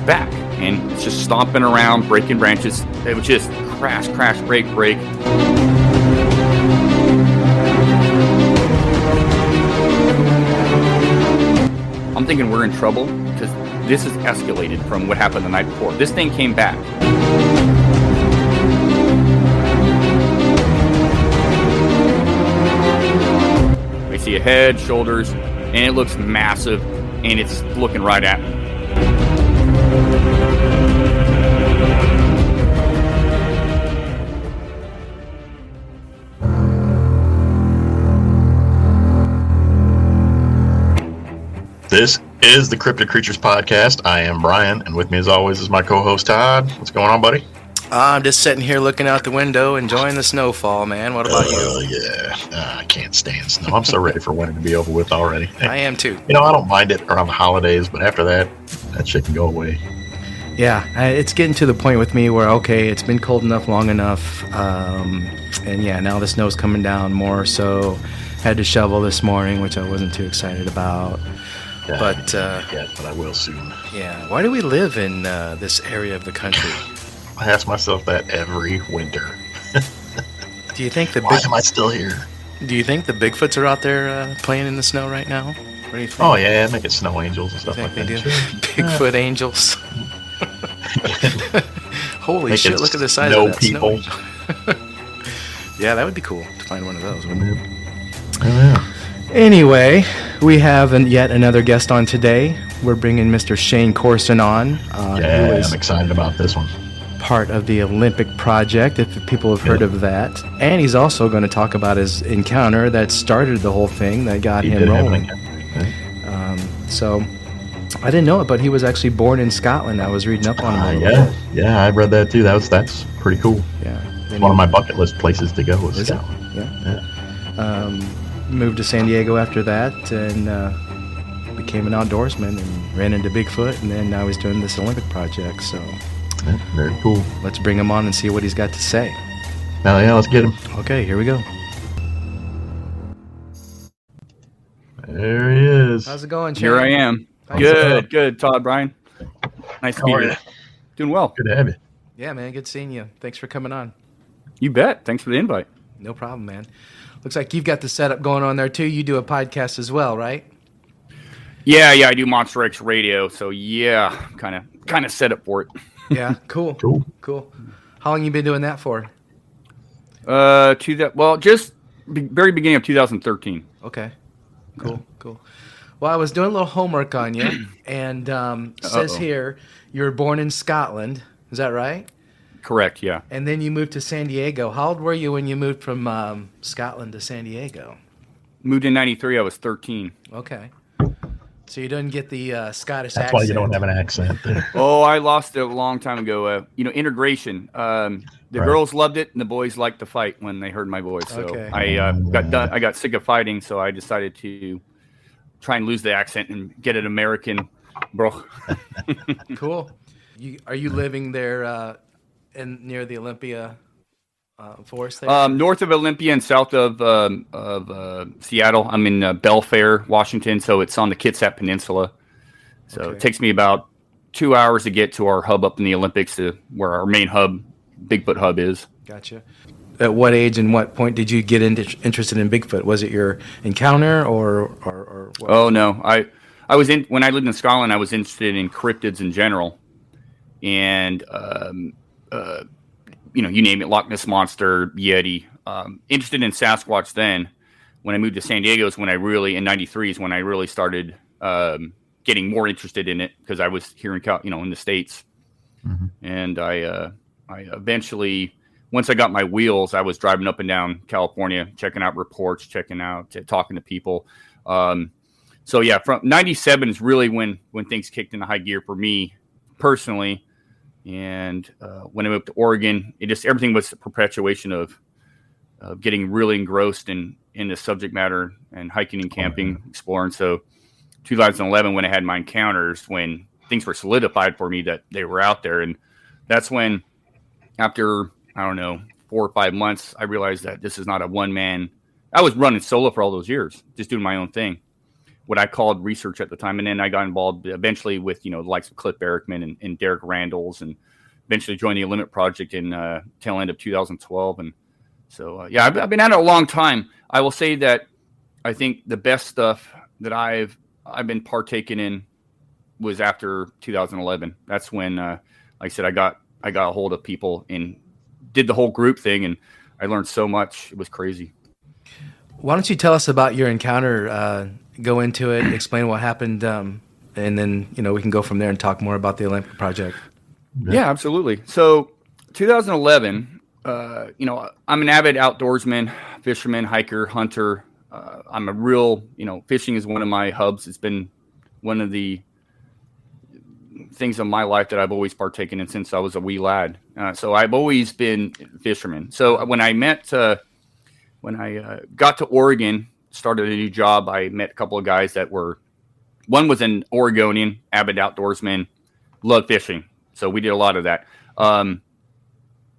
back, and it's just stomping around, breaking branches. It was just crash, crash, break, break. I'm thinking we're in trouble because this has escalated from what happened the night before. This thing came back. I see a head, shoulders, and it looks massive, and it's looking right at me. This is the Cryptid Creatures Podcast. I am Brian, and with me as always is my co-host Todd. What's going on, buddy? I'm just sitting here looking out the window, enjoying the snowfall, man. What about you? Yeah. I can't stand snow. I'm so ready for winter to be over with already. Hey, I am too. You know, I don't mind it around the holidays, but after that shit can go away. Yeah, it's getting to the point with me where, okay, it's been cold enough long enough, and yeah, now the snow's coming down more, so had to shovel this morning, which I wasn't too excited about. Yeah, But I will soon. yeah, why do we live in this area of the country? I ask myself that every winter. Do you think Why am I still here? Do you think the Bigfoots are out there playing in the snow right now? What do you think? Oh yeah, making snow angels and stuff You like think that. they do? Sure. Bigfoot angels. Holy Making shit! Look at the size snow of that people. snow angel. Yeah, that would be cool to find one of those, wouldn't it? Oh yeah. Anyway, we have yet another guest on today. We're bringing Mr. Shane Corson on. Who is I'm excited about this one. part of the Olympic Project, if people have heard of that. And he's also going to talk about his encounter that started the whole thing, that got him rolling. So, I didn't know it, but he was actually born in Scotland. I was reading up on him a little bit. Yeah, I read that too. That's pretty cool. Yeah. It's one of my bucket list places to go is Is Scotland. it? Yeah. Moved to San Diego after that and became an outdoorsman and ran into Bigfoot, and then now he's doing this Olympic project. So Yeah, very cool. let's bring him on and see what he's got to say. Now, yeah, let's get him. Okay, here we go. There he is. How's it going, Shane? Here I am. Good, Todd, Brian. Nice to be here. Doing well. Good to have you. Yeah, man, good seeing you. Thanks for coming on. You bet. Thanks for the invite. No problem, man. Looks like you've got the setup going on there too. You do a podcast as well, right? Yeah, I do Monster X Radio, so yeah, kind of set up for it. Yeah, cool. Cool. How long you been doing that for? Just very beginning of 2013. Okay. Cool. Well, I was doing a little homework on you, and it says here you were born in Scotland. Is that right? Correct, yeah. And then you moved to San Diego. How old were you when you moved from Scotland to San Diego? Moved in 93, I was 13. Okay. So you didn't get the Scottish That's accent. why you don't have an accent there. Oh, I lost it a long time ago. Integration. The girls loved it, and the boys liked to fight when they heard my voice. So Okay. I got sick of fighting, so I decided to try and lose the accent and get it American, bro. Cool. Are you living there near the Olympia forest there? North of Olympia and south of Seattle. I'm in Belfair, Washington, so it's on the Kitsap Peninsula. So Okay. It takes me about 2 hours to get to our hub up in the Olympics, to where our main hub, Bigfoot hub, is. Gotcha. At what age and what point did you get interested in Bigfoot? Was it your encounter or what? Oh no, when I lived in Scotland, I was interested in cryptids in general, and you name it, Loch Ness Monster, Yeti. Interested in Sasquatch then. When I moved to San Diego is when in 93 is when I really started getting more interested in it, because I was here in the States. Mm-hmm. And I eventually, once I got my wheels, I was driving up and down California, checking out reports, talking to people. So yeah, from 97 is really when things kicked into high gear for me personally. And when I moved to Oregon, everything was a perpetuation of getting really engrossed in the subject matter and hiking and camping, exploring. So 2011, when I had my encounters, when things were solidified for me that they were out there. And that's when, after, 4 or 5 months, I realized that this is not a one-man. I was running solo for all those years, just doing my own thing. what I called research at the time. And then I got involved eventually with, the likes of Cliff Barrickman and Derek Randalls, and eventually joined the Limit Project in tail end of 2012. And so, I've been at it a long time. I will say that I think the best stuff that I've been partaking in was after 2011. That's when, like I said, I got a hold of people and did the whole group thing, and I learned so much. It was crazy. Why don't you tell us about your encounter? Go into it, explain what happened, and then we can go from there and talk more about the Olympic Project. Yeah, absolutely. So 2011, I'm an avid outdoorsman, fisherman, hiker, hunter. I'm a real, fishing is one of my hubs. It's been one of the things of my life that I've always partaken in since I was a wee lad. So I've always been a fisherman. So when I got to Oregon, started a new job, I met a couple of guys one was an Oregonian, avid outdoorsman, loved fishing. So we did a lot of that.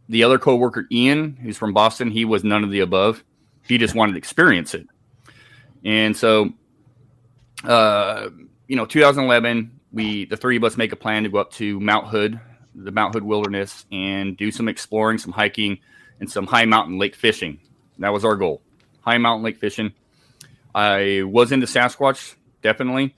The other coworker, Ian, who's from Boston, he was none of the above. He just wanted to experience it. And so, 2011, the three of us make a plan to go up to Mount Hood, the Mount Hood Wilderness, and do some exploring, some hiking, and some high mountain lake fishing. That was our goal. High mountain lake fishing. I was into Sasquatch, definitely.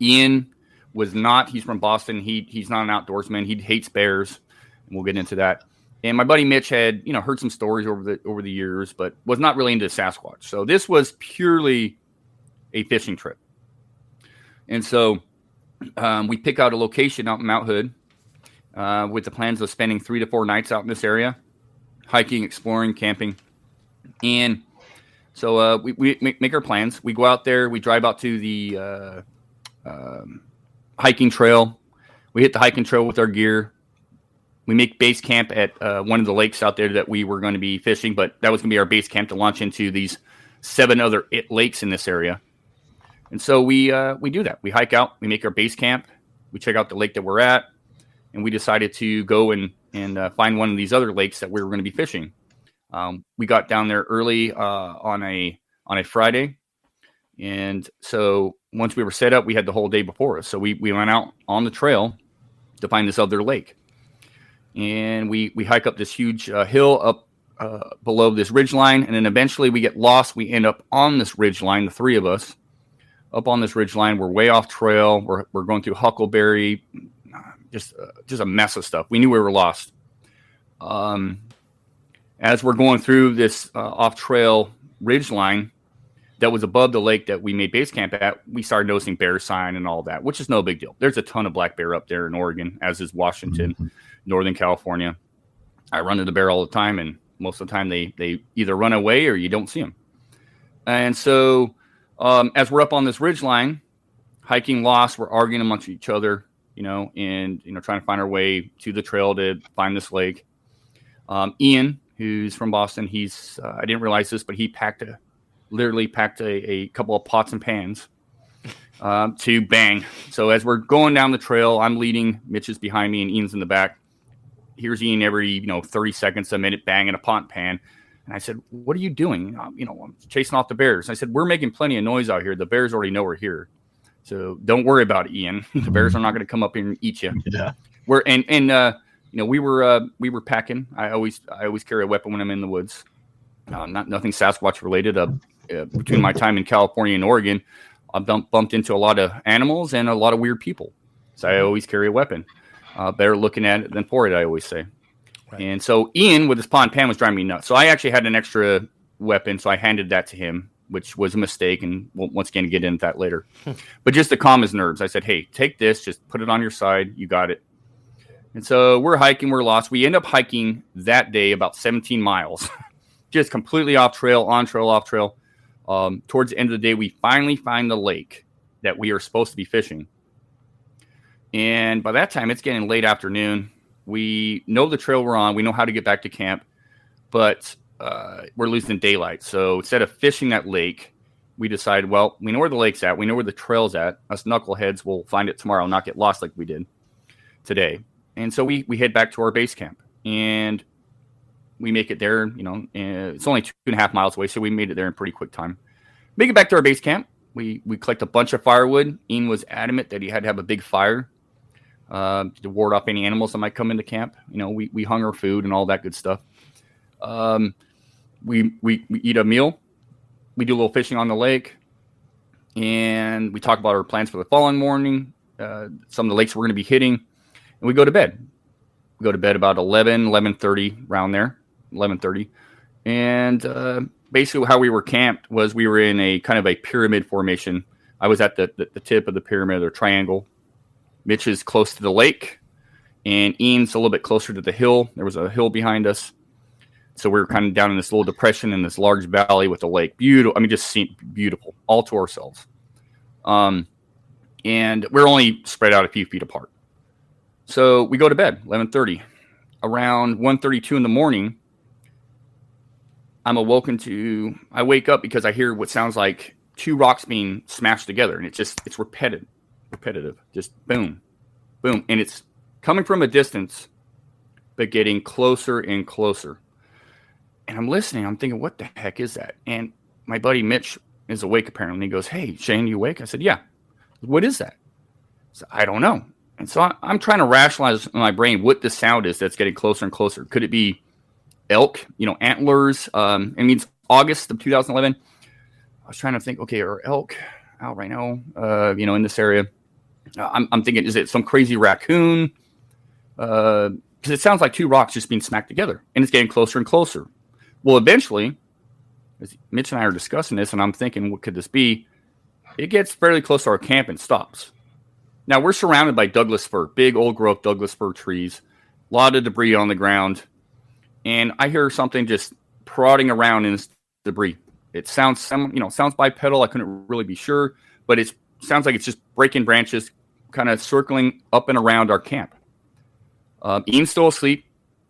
Ian was not. He's from Boston. He's not an outdoorsman. He hates bears, and we'll get into that. And my buddy Mitch had, heard some stories over the years, but was not really into Sasquatch. So this was purely a fishing trip. And so we pick out a location out in Mount Hood with the plans of spending 3 to 4 nights out in this area, hiking, exploring, camping. And so we make our plans. We go out there. We drive out to the hiking trail. We hit the hiking trail with our gear. We make base camp at one of the lakes out there that we were going to be fishing, but that was going to be our base camp to launch into these 7 other lakes in this area. And so we do that. We hike out. We make our base camp. We check out the lake that we're at, and we decided to go and find one of these other lakes that we were going to be fishing. We got down there early on a Friday, and so once we were set up, we had the whole day before us. So we went out on the trail to find this other lake, and we hike up this huge hill up below this ridge line, and then eventually we get lost. We end up on this ridge line, the 3 of us, up on this ridge line. We're way off trail. We're going through Huckleberry, just a mess of stuff. We knew we were lost. As we're going through this off-trail ridge line that was above the lake that we made base camp at, we started noticing bear sign and all that, which is no big deal. There's a ton of black bear up there in Oregon, as is Washington, Northern California. I run into bear all the time, and most of the time they either run away or you don't see them. And so as we're up on this ridge line, hiking lost, we're arguing amongst each other, and trying to find our way to the trail to find this lake. Ian, who's from Boston, I didn't realize this, but he literally packed a couple of pots and pans to bang. So as we're going down the trail, I'm leading, Mitch is behind me, and Ian's in the back. Here's Ian every 30 seconds, a minute, banging a pot and pan. And I said, "What are you doing?" I'm chasing off the bears. I said, "We're making plenty of noise out here. The bears already know we're here. So don't worry about it, Ian. The bears are not going to come up here and eat you." Yeah. We were packing. I always carry a weapon when I'm in the woods. Nothing Sasquatch related. Between my time in California and Oregon, I've bumped into a lot of animals and a lot of weird people. So I always carry a weapon. Better looking at it than for it, I always say. Right. And so Ian with his pot and pan was driving me nuts. So I actually had an extra weapon, so I handed that to him, which was a mistake, and we'll once again get into that later. But just to calm his nerves, I said, "Hey, take this, just put it on your side. You got it." And so we're hiking, we're lost. We end up hiking that day about 17 miles, just completely off trail, on trail, off trail. Towards the end of the day, we finally find the lake that we are supposed to be fishing. And by that time, it's getting late afternoon. We know the trail we're on. We know how to get back to camp, but we're losing daylight. So instead of fishing that lake, we decided, well, we know where the lake's at. We know where the trail's at. Us knuckleheads will find it tomorrow, not get lost like we did today. And so we head back to our base camp, and we make it there. It's only 2.5 miles away, so we made it there in pretty quick time. Make it back to our base camp. We collect a bunch of firewood. Ian was adamant that he had to have a big fire to ward off any animals that might come into camp. We hung our food and all that good stuff. We eat a meal. We do a little fishing on the lake, and we talk about our plans for the following morning, some of the lakes we're going to be hitting, and we go to bed. We go to bed about 11:30, around there, 11:30. And basically how we were camped was we were in a kind of a pyramid formation. I was at the tip of the pyramid or triangle. Mitch is close to the lake, and Ian's a little bit closer to the hill. There was a hill behind us. So we were kind of down in this little depression in this large valley with the lake. Beautiful. I mean, just beautiful, all to ourselves. And we're only spread out a few feet apart. So we go to bed, 11:30. Around 1:32 in the morning, I wake up because I hear what sounds like two rocks being smashed together. And it's repetitive, just boom, boom. And it's coming from a distance, but getting closer and closer. And I'm listening. I'm thinking, what the heck is that? And my buddy Mitch is awake apparently. He goes, "Hey, Shane, you awake?" I said, "Yeah." "What is that?" So I don't know. And so I'm trying to rationalize in my brain what the sound is that's getting closer and closer. Could it be elk, antlers? It means August of 2011. I was trying to think, okay, are elk out right now, in this area? I'm thinking, is it some crazy raccoon? Because it sounds like two rocks just being smacked together, and it's getting closer and closer. Well, eventually, as Mitch and I are discussing this, and I'm thinking, what could this be? It gets fairly close to our camp and stops. Now, we're surrounded by Douglas fir, big old growth Douglas fir trees, a lot of debris on the ground, and I hear something just prodding around in this debris. It sounds bipedal. I couldn't really be sure, but it sounds like it's just breaking branches, kind of circling up and around our camp. Ian's still asleep.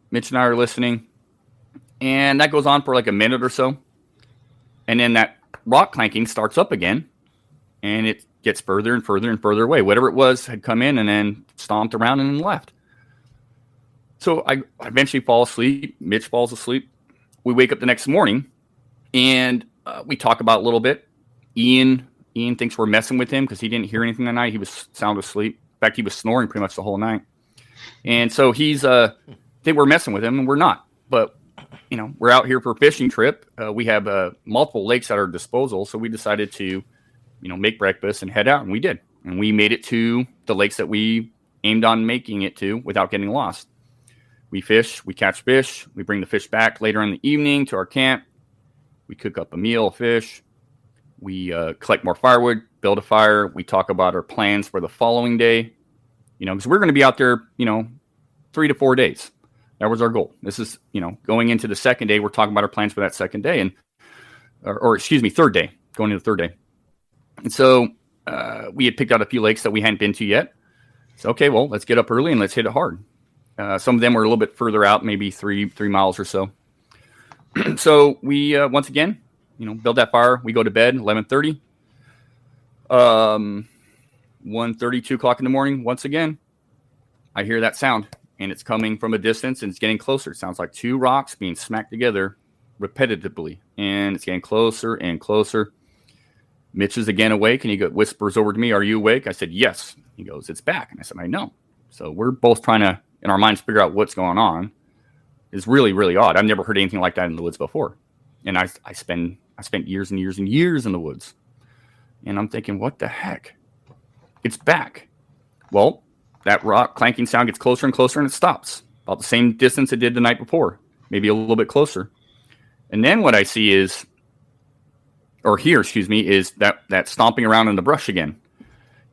Mitch and I are listening. And that goes on for like a minute or so. And then that rock clanking starts up again. And it gets further and further and further away. Whatever it was had come in and then stomped around and then left. So I eventually fall asleep. Mitch falls asleep. We wake up the next morning. And we talk about it a little bit. Ian thinks we're messing with him because he didn't hear anything that night. He was sound asleep. In fact, he was snoring pretty much the whole night. And so he's think we're messing with him, and we're not. But we're out here for a fishing trip. We have multiple lakes at our disposal, so we decided to, make breakfast and head out, and we did. And we made it to the lakes that we aimed on making it to without getting lost. We fish, we catch fish, we bring the fish back later in the evening to our camp. We cook up a meal of fish. We collect more firewood, build a fire. We talk about our plans for the following day, because we're going to be out there, 3 to 4 days. That was our goal. This is, going into the second day, we're talking about our plans for that second day third day, going into the third day. And so we had picked out a few lakes that we hadn't been to yet. So, okay, well, let's get up early and let's hit it hard. Some of them were a little bit further out, maybe three miles or so. So we, once again, build that fire. We go to bed, 11:30. 1:30, 2 o'clock in the morning. Once again, I hear that sound, and it's coming from a distance, and it's getting closer. It sounds like two rocks being smacked together repetitively, and it's getting closer and closer. Mitch is again awake, and he whispers over to me, "Are you awake?" I said, "Yes." He goes, "It's back." And I said, "I know." So we're both trying to, in our minds, figure out what's going on. It's really, really odd. I've never heard anything like that in the woods before. And I spent years and years and years in the woods. And I'm thinking, what the heck? It's back. Well, that rock clanking sound gets closer and closer, and it stops. About the same distance it did the night before. Maybe a little bit closer. And then what I see is that stomping around in the brush again.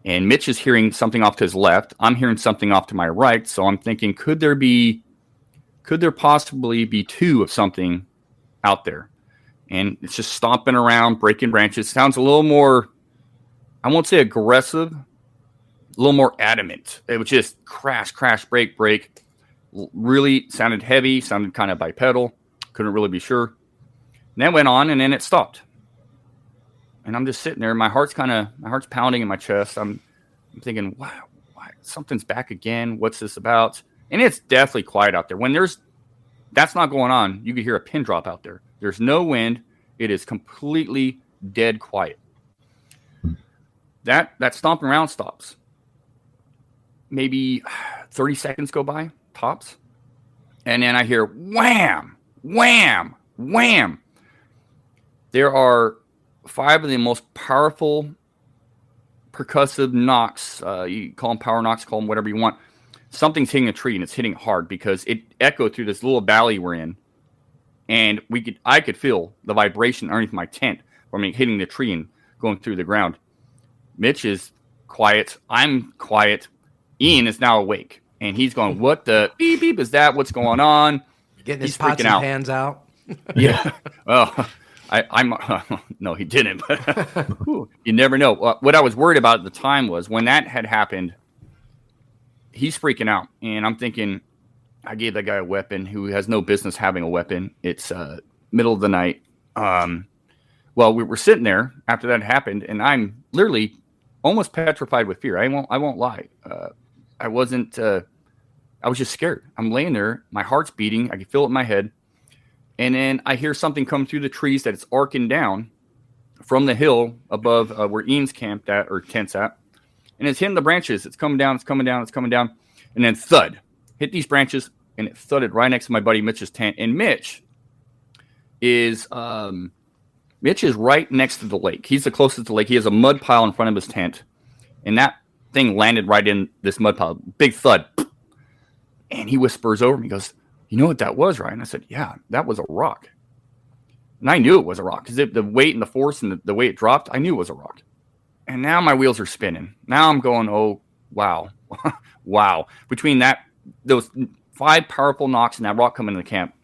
And Mitch is hearing something off to his left. I'm hearing something off to my right. So I'm thinking, could there possibly be two of something out there? And it's just stomping around, breaking branches. Sounds a little more, I won't say aggressive, a little more adamant. It was just crash, crash, break, break. Really sounded heavy, sounded kind of bipedal. Couldn't really be sure. And that went on, and then it stopped. And I'm just sitting there. My heart's pounding in my chest. I'm thinking, wow, something's back again. What's this about? And it's deathly quiet out there. When that's not going on, you could hear a pin drop out there. There's no wind. It is completely dead quiet. that stomping around stops. Maybe 30 seconds go by, tops. And then I hear wham, wham, wham. There are 5 of the most powerful percussive knocks. You call them power knocks, call them whatever you want. Something's hitting a tree, and it's hitting hard because it echoed through this little valley we're in. And I could feel the vibration underneath my tent from it hitting the tree and going through the ground. Mitch is quiet. I'm quiet. Ian is now awake, and he's going, "What the beep beep is that? What's going on?" Getting his pots and pans out. Yeah. Oh, I'm no, he didn't. But you never know. What I was worried about at the time was when that had happened. He's freaking out, and I'm thinking, I gave that guy a weapon who has no business having a weapon. It's middle of the night. Well, we were sitting there after that happened, and I'm literally almost petrified with fear. I won't lie. I wasn't. I was just scared. I'm laying there, my heart's beating. I can feel it in my head, and then I hear something come through the trees that it's arcing down from the hill above where Ian's camped at or tent's at, and it's hitting the branches. It's coming down. It's coming down. It's coming down, and then thud hit these branches, and it thudded right next to my buddy Mitch's tent. And Mitch is right next to the lake. He's the closest to the lake. He has a mud pile in front of his tent, and that thing landed right in this mud pile. Big thud. And he whispers over me. He goes, "You know what that was, Ryan?" I said, "Yeah, that was a rock." And I knew it was a rock because the weight and the force and the way it dropped, I knew it was a rock. And now my wheels are spinning. Now I'm going, oh, wow. Wow. Between those 5 powerful knocks and that rock coming into the camp,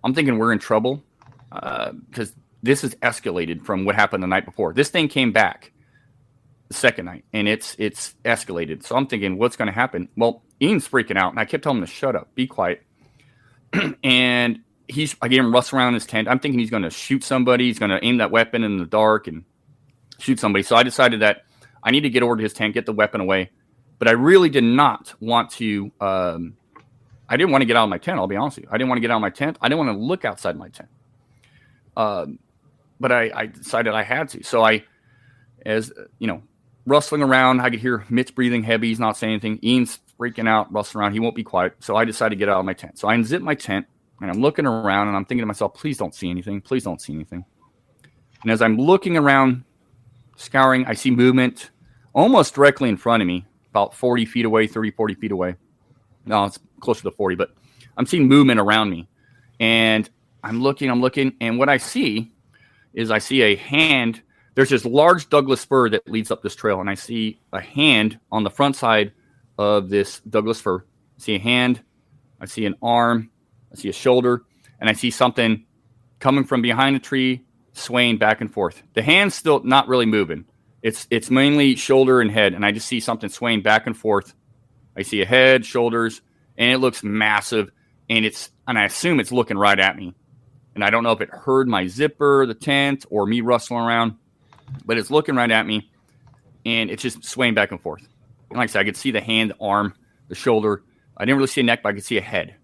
I'm thinking we're in trouble because this has escalated from what happened the night before. This thing came back the second night, and it's escalated. So I'm thinking, what's going to happen? Well, Ian's freaking out, and I kept telling him to shut up, be quiet. And I gave him rust around his tent. I'm thinking he's going to shoot somebody. He's going to aim that weapon in the dark and shoot somebody. So I decided that I need to get over to his tent, get the weapon away. But I really did not want to. I didn't want to get out of my tent. I'll be honest with you. I didn't want to get out of my tent. I didn't want to look outside my tent. But I decided I had to. So rustling around, I could hear Mitch breathing heavy. He's not saying anything. Ian's freaking out, rustling around. He won't be quiet. So I decided to get out of my tent. So I unzip my tent, and I'm looking around, and I'm thinking to myself, please don't see anything. Please don't see anything. And as I'm looking around, scouring, I see movement almost directly in front of me, about 40 feet away, 30, 40 feet away. No, it's closer to 40, but I'm seeing movement around me. And I'm looking, and what I see is a hand. There's this large Douglas fir that leads up this trail, and I see a hand on the front side of this Douglas fir. I see a hand, I see an arm, I see a shoulder, and I see something coming from behind the tree, swaying back and forth. The hand's still not really moving. It's mainly shoulder and head, and I just see something swaying back and forth. I see a head, shoulders, and it looks massive, and I assume it's looking right at me. And I don't know if it heard my zipper, the tent, or me rustling around, but it's looking right at me, and it's just swaying back and forth. And like I said, I could see the hand, the arm, the shoulder. I didn't really see a neck, but I could see a head.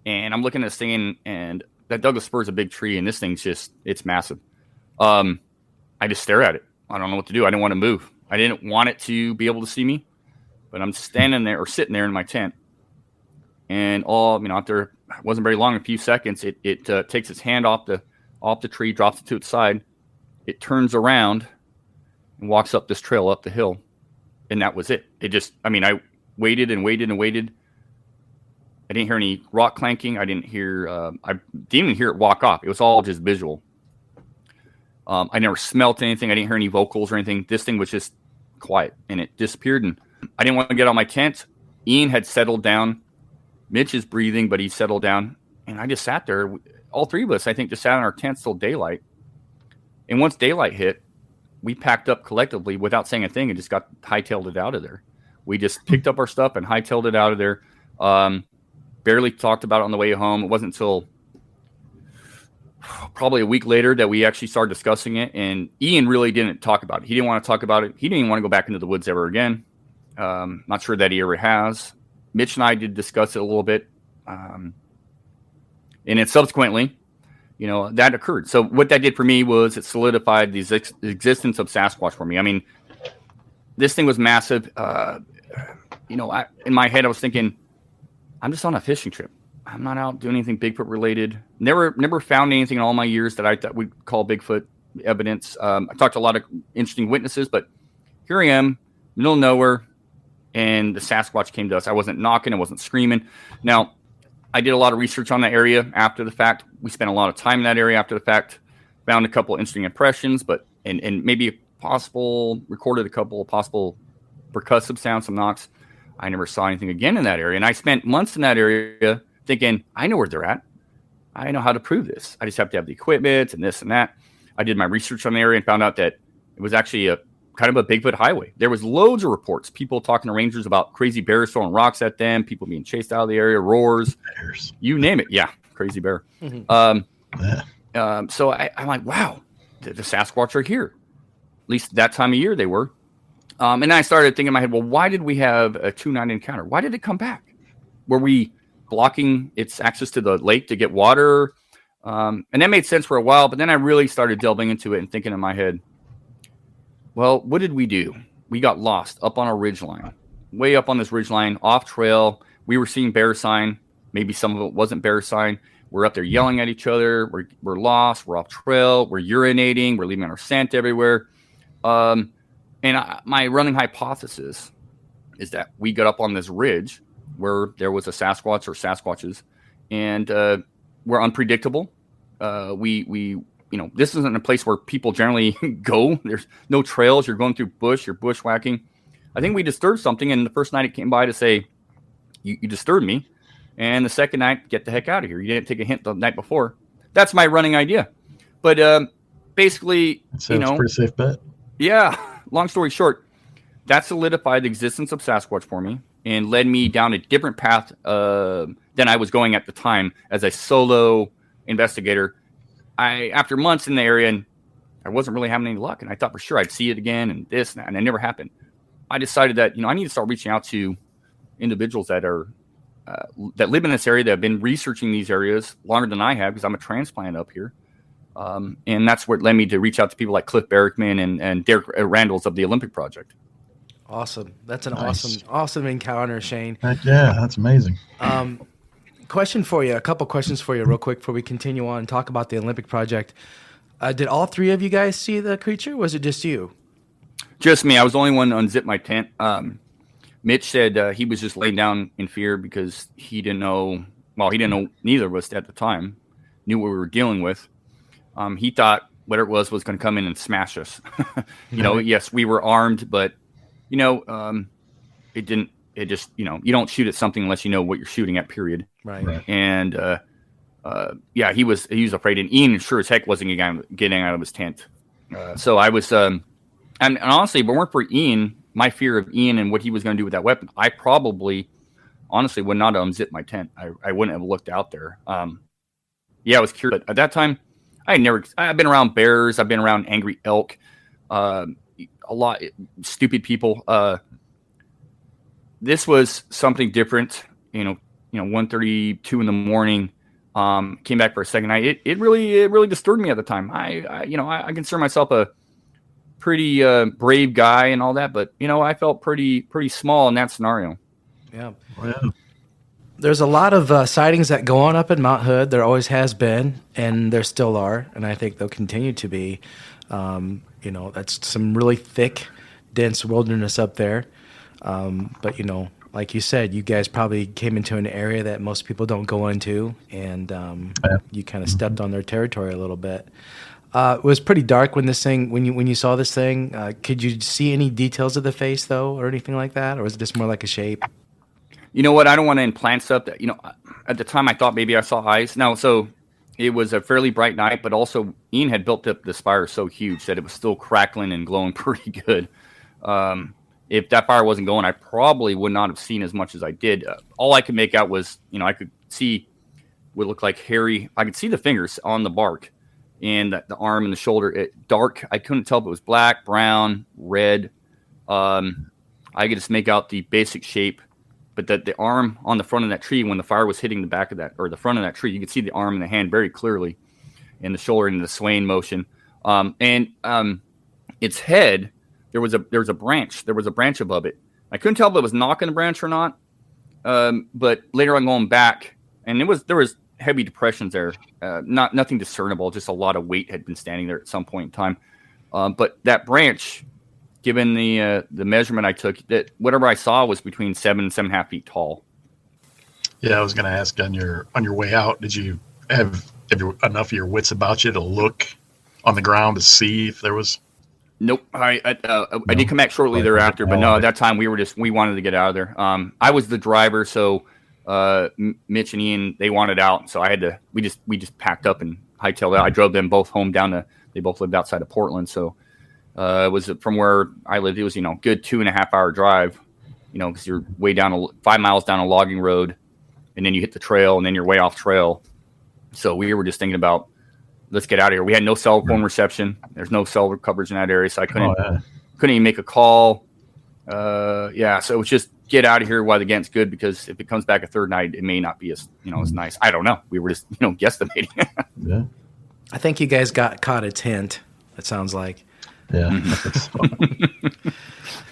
And I'm looking at this thing, and that Douglas fir is a big tree, and this thing's it's massive. I just stare at it. I don't know what to do. I didn't want to move. I didn't want it to be able to see me, but I'm standing there or sitting there in my tent. And after it wasn't very long, a few seconds, it takes its hand off the tree, drops it to its side. It turns around and walks up this trail up the hill. And that was it. I waited and waited and waited. I didn't hear any rock clanking. I didn't even hear it walk off. It was all just visual. I never smelt anything. I didn't hear any vocals or anything. This thing was just quiet, and it disappeared. And I didn't want to get out of my tent. Ian had settled down. Mitch is breathing, but he settled down. And I just sat there. All 3 of us, I think, just sat in our tent till daylight. And once daylight hit, we packed up collectively without saying a thing and just hightailed it out of there. We just picked up our stuff and hightailed it out of there. Barely talked about it on the way home. It wasn't until probably a week later that we actually started discussing it. And Ian really didn't talk about it. He didn't want to talk about it. He didn't even want to go back into the woods ever again. Not sure that he ever has. Mitch and I did discuss it a little bit. And then subsequently, that occurred. So what that did for me was it solidified the existence of Sasquatch for me. I mean, this thing was massive. In my head, I was thinking, I'm just on a fishing trip. I'm not out doing anything Bigfoot related. Never found anything in all my years that I thought we'd call Bigfoot evidence. I talked to a lot of interesting witnesses, but here I am, middle of nowhere, and the Sasquatch came to us. I wasn't knocking, I wasn't screaming. Now, I did a lot of research on that area after the fact. We spent a lot of time in that area after the fact. Found a couple of interesting impressions, and maybe recorded a couple of possible percussive sounds, some knocks. I never saw anything again in that area, and I spent months in that area thinking, I know where they're at. I know how to prove this. I just have to have the equipment and this and that. I did my research on the area and found out that it was actually a kind of a Bigfoot highway. There was loads of reports, people talking to rangers about crazy bears throwing rocks at them, people being chased out of the area, roars, you name it. Yeah, crazy bear. Mm-hmm. So I'm like, wow, the Sasquatch are here. At least that time of year they were. And I started thinking in my head, well, why did we have a 2-night encounter? Why did it come back? Were we blocking its access to the lake to get water? And that made sense for a while, but then I really started delving into it and thinking in my head, well, what did we do? We got lost up on a ridgeline, way up on this ridgeline, off trail. We were seeing bear sign. Maybe some of it wasn't bear sign. We're up there yelling at each other. We're lost. We're off trail. We're urinating. We're leaving our scent everywhere. My running hypothesis is that we got up on this ridge where there was a Sasquatch or Sasquatches, and we're unpredictable. This isn't a place where people generally go. There's no trails. You're going through bush. You're bushwhacking. I think we disturbed something, and the first night it came by to say, you disturbed me. And the second night, get the heck out of here. You didn't take a hint the night before. That's my running idea. But basically, it's a pretty safe bet. Yeah. Long story short, that solidified the existence of Sasquatch for me and led me down a different path than I was going at the time as a solo investigator. After months in the area, and I wasn't really having any luck, and I thought for sure I'd see it again and this and that, and it never happened. I decided that I need to start reaching out to individuals that are that live in this area, that have been researching these areas longer than I have, because I'm a transplant up here. And that's what led me to reach out to people like Cliff Barrickman and Derek Randalls of the Olympic Project. Awesome. That's an awesome encounter, Shane. Yeah, that's amazing. Question for you, a couple questions for you real quick before we continue on and talk about the Olympic Project. Did all three of you guys see the creature? Or was it just you? Just me. I was the only one to unzip my tent. Mitch said he was just laying down in fear because he didn't know, neither of us at the time knew what we were dealing with. He thought whatever it was going to come in and smash us. Yes, we were armed, but, it didn't. It just, you don't shoot at something unless you know what you're shooting at, period. Right. And, he was afraid. And Ian sure as heck wasn't getting out of his tent. So I was, and honestly, if it weren't for Ian, my fear of Ian and what he was going to do with that weapon, I probably, honestly, would not have unzipped my tent. I wouldn't have looked out there. I was curious. But at that time, I've been around bears. I've been around angry elk, a lot stupid people. This was something different, 1:32 in the morning, came back for a second night. It really disturbed me at the time. I consider myself a pretty brave guy and all that, but I felt pretty small in that scenario. Yeah. There's a lot of sightings that go on up in Mount Hood. There always has been, and there still are, and I think they'll continue to be. That's some really thick, dense wilderness up there. But like you said, you guys probably came into an area that most people don't go into, and you kind of stepped on their territory a little bit. It was pretty dark when when you saw this thing. Could you see any details of the face though, or anything like that, or was it just more like a shape? You know what? I don't want to implant stuff that, at the time I thought maybe I saw eyes. No, so it was a fairly bright night, but also Ian had built up this fire so huge that it was still crackling and glowing pretty good. If that fire wasn't going, I probably would not have seen as much as I did. All I could make out was, I could see what looked like hairy. I could see the fingers on the bark and the arm and the shoulder. Dark. I couldn't tell if it was black, brown, red. I could just make out the basic shape, but that the arm on the front of that tree, when the fire was hitting the back of that or the front of that tree, you could see the arm and the hand very clearly. and the shoulder into the swaying motion. Its head, there was a branch above it. I couldn't tell if it was knocking the branch or not. But later on going back, and there was heavy depressions there, nothing discernible, just a lot of weight had been standing there at some point in time. But that branch, given the measurement I took, that whatever I saw was between 7 and 7.5 feet tall. Yeah, I was going to ask on your way out, did you have enough of your wits about you to look on the ground to see if there was? Nope. I did come back shortly thereafter, but no, at that time we wanted to get out of there. I was the driver, so Mitch and Ian, they wanted out, so we just packed up and hightailed out. I drove them both home they both lived outside of Portland, so it was from where I lived. It was, good 2.5 hour drive, because you're way down 5 miles down a logging road, and then you hit the trail, and then you're way off trail. So we were just thinking about, let's get out of here. We had no cell phone reception. There's no cell coverage in that area, so I couldn't even make a call. So it was just get out of here while the getting's good, because if it comes back a third night, it may not be as as nice. I don't know. We were just guesstimating. Yeah. I think you guys caught its hint. It sounds like. Yeah.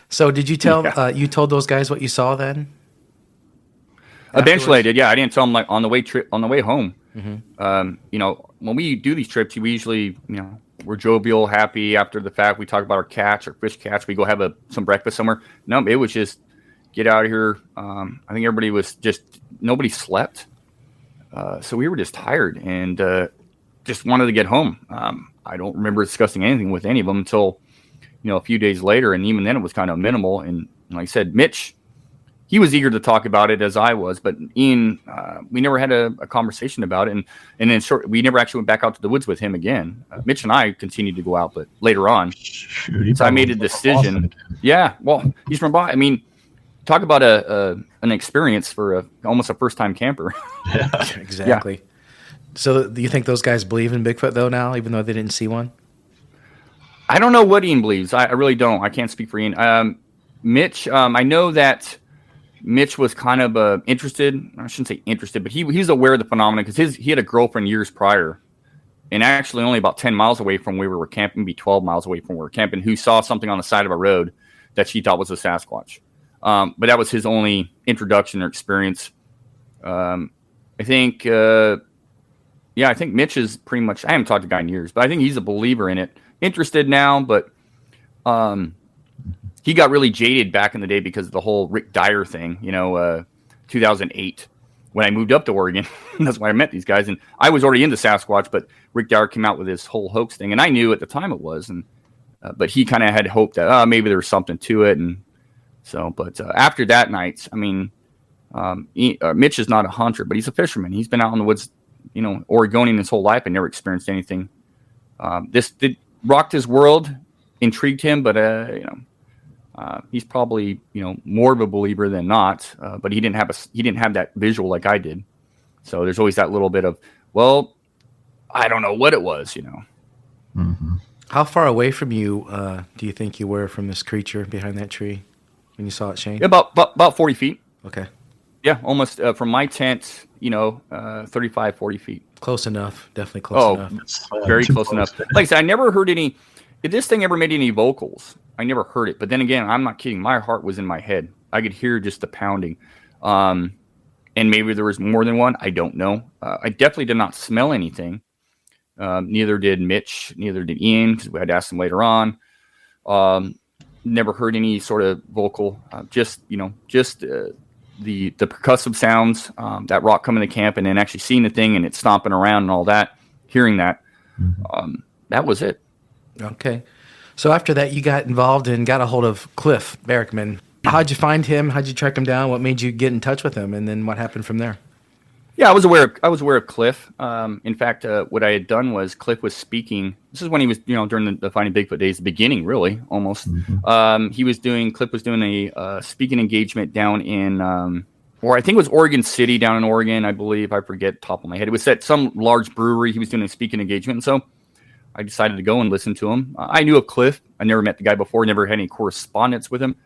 So did you tell you told those guys what you saw then? Eventually I did. Yeah, I didn't tell them on the way home. Mm-hmm. When we do these trips, we usually, we're jovial, happy. After the fact, we talk about our catch, our fish catch. We go have some breakfast somewhere. No, it was just get out of here. I think everybody was nobody slept. So we were just tired and just wanted to get home. I don't remember discussing anything with any of them until, a few days later. And even then it was kind of minimal. And like I said, Mitch, he was eager to talk about it as I was, but Ian, we never had a conversation about it. And then we never actually went back out to the woods with him again. Mitch and I continued to go out, but later on. Shoot, so I made a decision. Yeah. Well, he's from Boston. I mean, talk about an experience for almost a first time camper. Yeah, exactly. Yeah. So do you think those guys believe in Bigfoot though now, even though they didn't see one? I don't know what Ian believes. I really don't. I can't speak for Ian. Mitch, I know that Mitch was kind of interested. I shouldn't say interested, but he's aware of the phenomenon because he had a girlfriend years prior, and actually only about 10 miles away from where we were camping, maybe 12 miles away from where we were camping, who saw something on the side of a road that she thought was a Sasquatch. But that was his only introduction or experience. I think Mitch is pretty much, I haven't talked to the guy in years, but I think he's a believer in it. Interested now, but he got really jaded back in the day because of the whole Rick Dyer thing, 2008, when I moved up to Oregon. That's why I met these guys. And I was already into Sasquatch, but Rick Dyer came out with this whole hoax thing. And I knew at the time it was. But he kind of had hope that maybe there was something to it. And so, but after that night, I mean, Mitch is not a hunter, but he's a fisherman. He's been out in the woods, Oregonian his whole life and never experienced anything. This rocked his world, intrigued him, but, he's probably, more of a believer than not, but he didn't have that visual like I did. So there's always that little bit of, well, I don't know what it was, Mm-hmm. How far away from you do you think you were from this creature behind that tree when you saw it, Shane? About 40 feet. Okay. Yeah, almost from my tent, 35, 40 feet. Close enough. Definitely close enough. Very close enough. Like I said, I never heard any. If this thing ever made any vocals, I never heard it. But then again, I'm not kidding. My heart was in my head. I could hear just the pounding. And maybe there was more than one. I don't know. I definitely did not smell anything. Neither did Mitch. Neither did Ian, because we had to ask them later on. Never heard any sort of vocal. Just the percussive sounds, that rock coming to camp, and then actually seeing the thing and it stomping around and all that, hearing that. That was it. Okay. So after that, you got involved and got a hold of Cliff Barrickman. How'd you find him? How'd you track him down? What made you get in touch with him? And then what happened from there? Yeah, I was aware of Cliff. In fact, what I had done was Cliff was speaking. This is when he was, during the Finding Bigfoot days, the beginning, really, almost. Cliff was doing a speaking engagement down in, or I think it was Oregon City, down in Oregon, I believe. I forget top of my head. It was at some large brewery. He was doing a speaking engagement. And so I decided to go and listen to him. I knew of Cliff. I never met the guy before, never had any correspondence with him.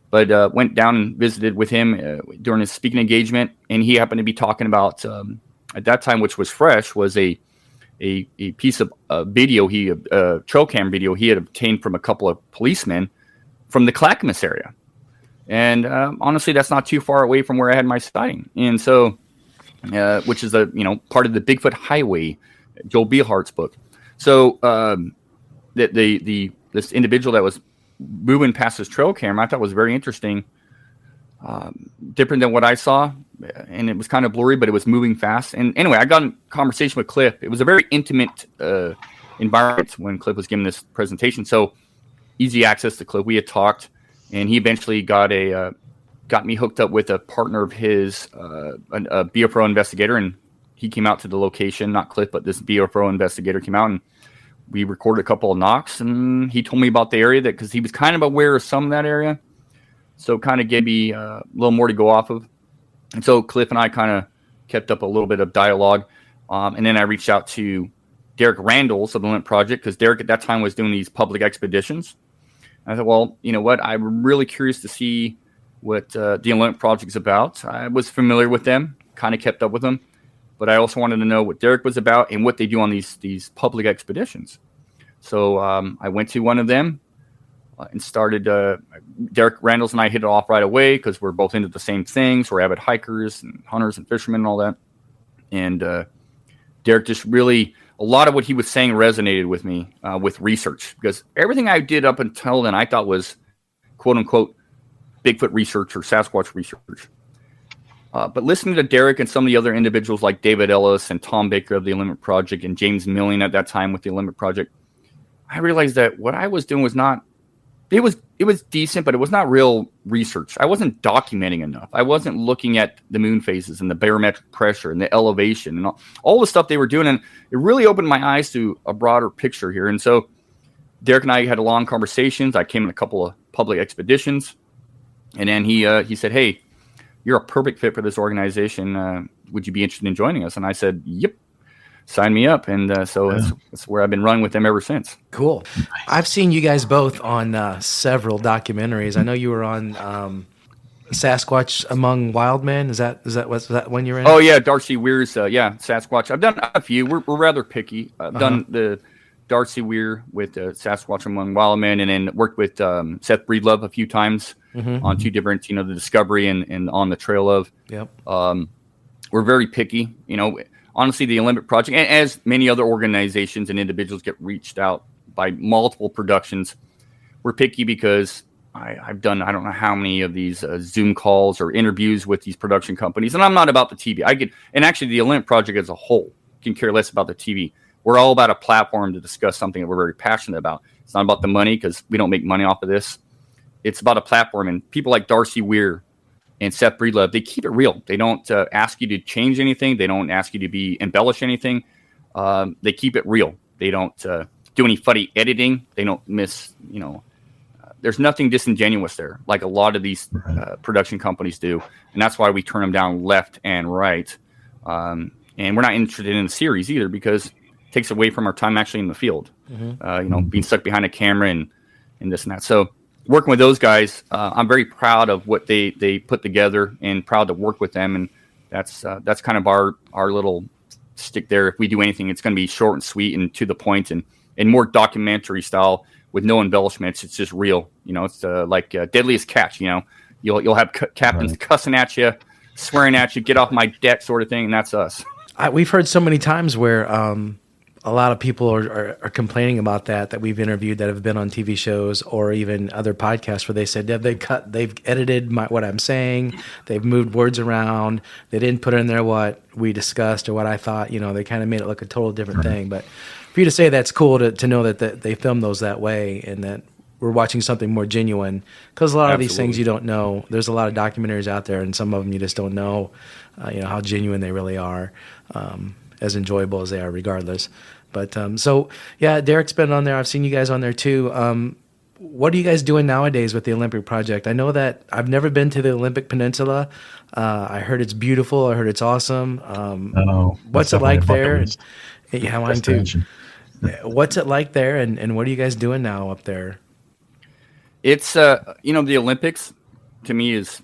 But went down and visited with him during his speaking engagement, and he happened to be talking about, at that time, which was fresh, was a a piece of video, trail cam video he had obtained from a couple of policemen from the Clackamas area. And honestly, that's not too far away from where I had my sighting. And so, which is part of the Bigfoot Highway, Joel Behart's book. So this individual that was moving past his trail camera, I thought was very interesting. Different than what I saw, and it was kind of blurry, but it was moving fast. And anyway, I got in conversation with Cliff. It was a very intimate environment when Cliff was giving this presentation, so easy access to Cliff. We had talked, and he eventually got me hooked up with a partner of his, a BFRO investigator, and he came out to the location. Not Cliff, but this BFRO investigator came out, and we recorded a couple of knocks, and he told me about the area because he was kind of aware of some of that area. So kind of gave me a little more to go off of. And so Cliff and I kind of kept up a little bit of dialogue. And then I reached out to Derek Randalls of the Limp Project, because Derek at that time was doing these public expeditions. And I thought, well, you know what? I'm really curious to see what the Limp Project is about. I was familiar with them, kind of kept up with them. But I also wanted to know what Derek was about and what they do on these public expeditions. So I went to one of them. And started, Derek Randalls and I hit it off right away because we're both into the same things. We're avid hikers and hunters and fishermen and all that. And Derek just really, a lot of what he was saying resonated with me with research, because everything I did up until then I thought was quote unquote Bigfoot research or Sasquatch research. But listening to Derek and some of the other individuals like David Ellis and Tom Baker of the Limit Project and James Milling at that time with the Limit Project, I realized that what I was doing was not, it was decent, but it was not real research. I wasn't documenting enough. I wasn't looking at the moon phases and the barometric pressure and the elevation and all the stuff they were doing. And it really opened my eyes to a broader picture here. And so Derek and I had a long conversations. I came in a couple of public expeditions, and then he said, "Hey, you're a perfect fit for this organization. Would you be interested in joining us?" And I said, "Yep. Sign me up." And so that's where I've been running with them ever since. Cool. Nice. I've seen you guys both on several documentaries. I know you were on Sasquatch Among Wild Men. Was that when you were in? Oh yeah, Darcy Weir's Sasquatch. I've done a few. We're rather picky. I've done the Darcy Weir with Sasquatch Among Wild Men, and then worked with Seth Breedlove a few times on two different, the Discovery and On the Trail of. Yep. We're very picky, Honestly, the Olympic Project, and as many other organizations and individuals get reached out by multiple productions, we're picky because I've done, I don't know how many of these Zoom calls or interviews with these production companies, and I'm not about the TV. And actually the Olympic Project as a whole can care less about the TV. We're all about a platform to discuss something that we're very passionate about. It's not about the money, because we don't make money off of this. It's about a platform, and people like Darcy Weir and Seth Breedlove, they keep it real. They don't ask you to change anything. They don't ask you to embellish anything. They keep it real. They don't do any funny editing. They don't miss, there's nothing disingenuous there, like a lot of these production companies do. And that's why we turn them down left and right. And we're not interested in the series either, because it takes away from our time actually in the field, being stuck behind a camera and this and that. So working with those guys, I'm very proud of what they put together and proud to work with them. And that's kind of our little stick there. If we do anything, it's going to be short and sweet and to the point, and more documentary style with no embellishments. It's just real. It's like Deadliest Catch. You'll have captains cussing at you, swearing at you, get off my deck sort of thing. And that's us. We've heard so many times where a lot of people are complaining about that we've interviewed that have been on TV shows or even other podcasts, where they said they've edited what I'm saying, they've moved words around, they didn't put in there what we discussed or what I thought. They kind of made it look a total different thing. But for you to say that's cool to know that they filmed those that way and that we're watching something more genuine, because a lot of these things you don't know. There's a lot of documentaries out there, and some of them you just don't know, how genuine they really are, as enjoyable as they are, regardless. But Derek's been on there. I've seen you guys on there too. What are you guys doing nowadays with the Olympic Project? I know that I've never been to the Olympic Peninsula. I heard it's beautiful. I heard it's awesome. What's it like there? Yeah, mine too. What's it like there, and what are you guys doing now up there? It's the Olympics to me it's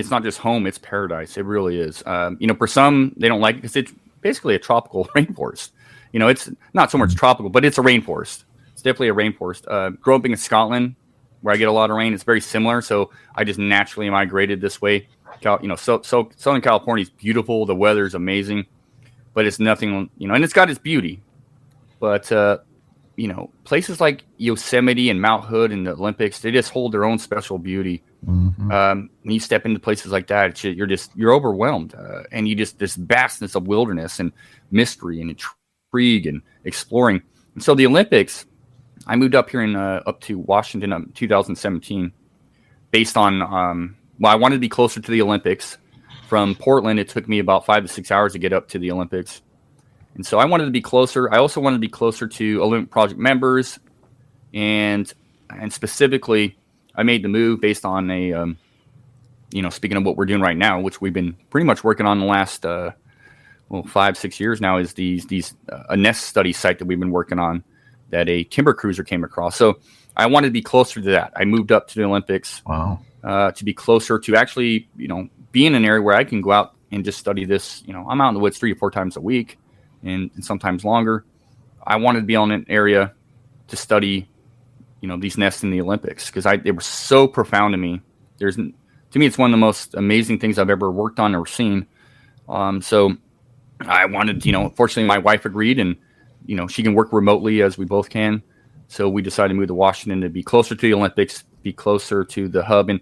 not just home, it's paradise. It really is. For some, they don't like it because it's basically a tropical rainforest. It's not so much tropical, but it's a rainforest. It's definitely a rainforest. Growing up in Scotland, where I get a lot of rain, it's very similar. So I just naturally migrated this way. So Southern California is beautiful. The weather is amazing, but it's nothing, and it's got its beauty. But, places like Yosemite and Mount Hood and the Olympics, they just hold their own special beauty. Mm-hmm. When you step into places like that, you're overwhelmed. And this vastness of wilderness and mystery and intrigue and exploring. And so the Olympics, I moved up here up to Washington in 2017 based on, I wanted to be closer to the Olympics. From Portland, it took me about 5 to 6 hours to get up to the Olympics. And so I wanted to be closer. I also wanted to be closer to Olympic Project members. And specifically, I made the move based on speaking of what we're doing right now, which we've been pretty much working on the last, 5-6 years now, is a nest study site that we've been working on that a timber cruiser came across. So I wanted to be closer to that. I moved up to the Olympics to be closer to actually, be in an area where I can go out and just study this. I'm out in the woods 3 or 4 times a week and sometimes longer. I wanted to be on an area to study, these nests in the Olympics because they were so profound to me. To me, it's one of the most amazing things I've ever worked on or seen. So I wanted, fortunately my wife agreed, and, she can work remotely as we both can. So we decided to move to Washington to be closer to the Olympics, be closer to the hub. And,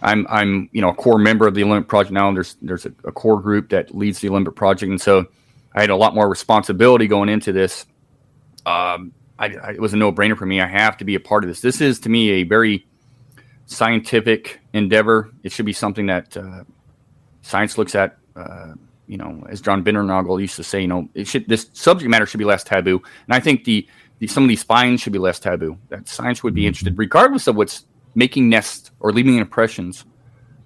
I'm a core member of the Olympic Project now. There's a core group that leads the Olympic Project. And so I had a lot more responsibility going into this. It was a no-brainer for me. I have to be a part of this. This is, to me, a very scientific endeavor. It should be something that science looks at, as John Bindernagel used to say, this subject matter should be less taboo. And I think some of these finds should be less taboo. That science would be interested, regardless of what's making nests or leaving impressions.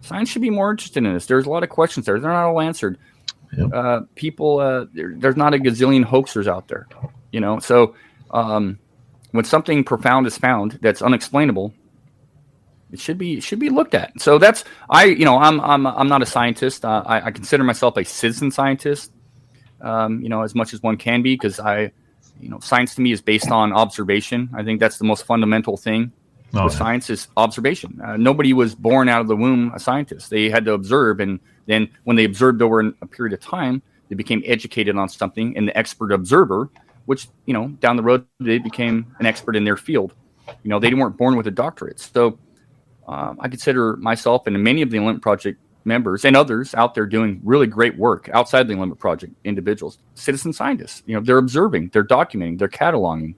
Science should be more interested in this. There's a lot of questions there. They're not all answered. Yep. There's not a gazillion hoaxers out there, So when something profound is found that's unexplainable, it should be looked at. So that's I'm not a scientist. I consider myself a citizen scientist. As much as one can be, because science to me is based on observation. I think that's the most fundamental thing. Science is observation. Nobody was born out of the womb a scientist. They had to observe, and then when they observed over a period of time, they became educated on something, and the expert observer, which down the road they became an expert in their field. They weren't born with a doctorate. So I consider myself and many of the Olympic Project members and others out there doing really great work outside the Olympic Project, individuals, citizen scientists. They're observing, they're documenting, they're cataloging.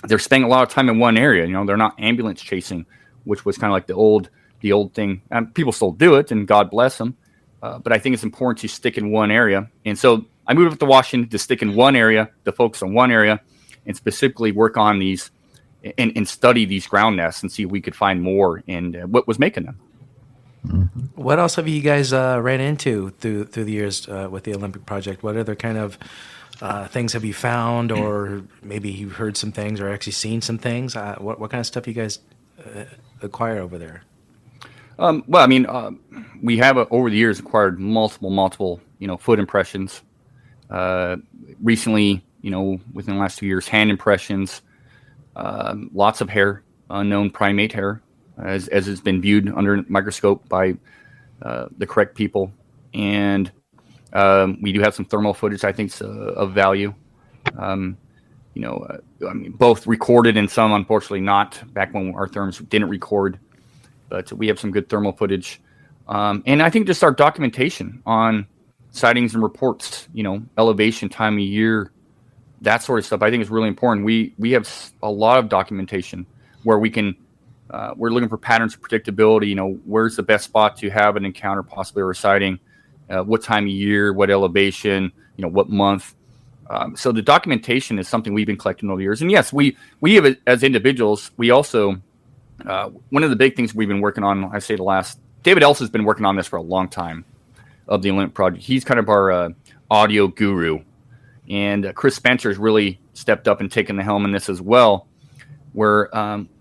They're spending a lot of time in one area. They're not ambulance chasing, which was kind of like the old thing. People still do it, and God bless them. But I think it's important to stick in one area. And so I moved up to Washington to stick in one area, to focus on one area, and specifically work on these and study these ground nests and see if we could find more and what was making them. Mm-hmm. What else have you guys ran into through the years with the Olympic Project? What other kind of things have you found, or maybe you've heard some things or actually seen some things? What kind of stuff you guys acquire over there? We have over the years acquired multiple, foot impressions. Recently, within the last 2 years, hand impressions, lots of hair, unknown primate hair, as it's been viewed under a microscope by the correct people. And we do have some thermal footage I think is of value. Both recorded and some, unfortunately, not, back when our therms didn't record. But we have some good thermal footage. And I think just our documentation on sightings and reports, elevation, time of year, that sort of stuff, I think is really important. We have a lot of documentation where we can, we're looking for patterns of predictability. Where's the best spot to have an encounter, possibly, or a sighting, what time of year, what elevation, what month. So the documentation is something we've been collecting over the years. And yes, we have, as individuals, we also, one of the big things we've been working on, David Ellis has been working on this for a long time, of the Olympic Project. He's kind of our audio guru. And Chris Spencer has really stepped up and taken the helm in this as well, where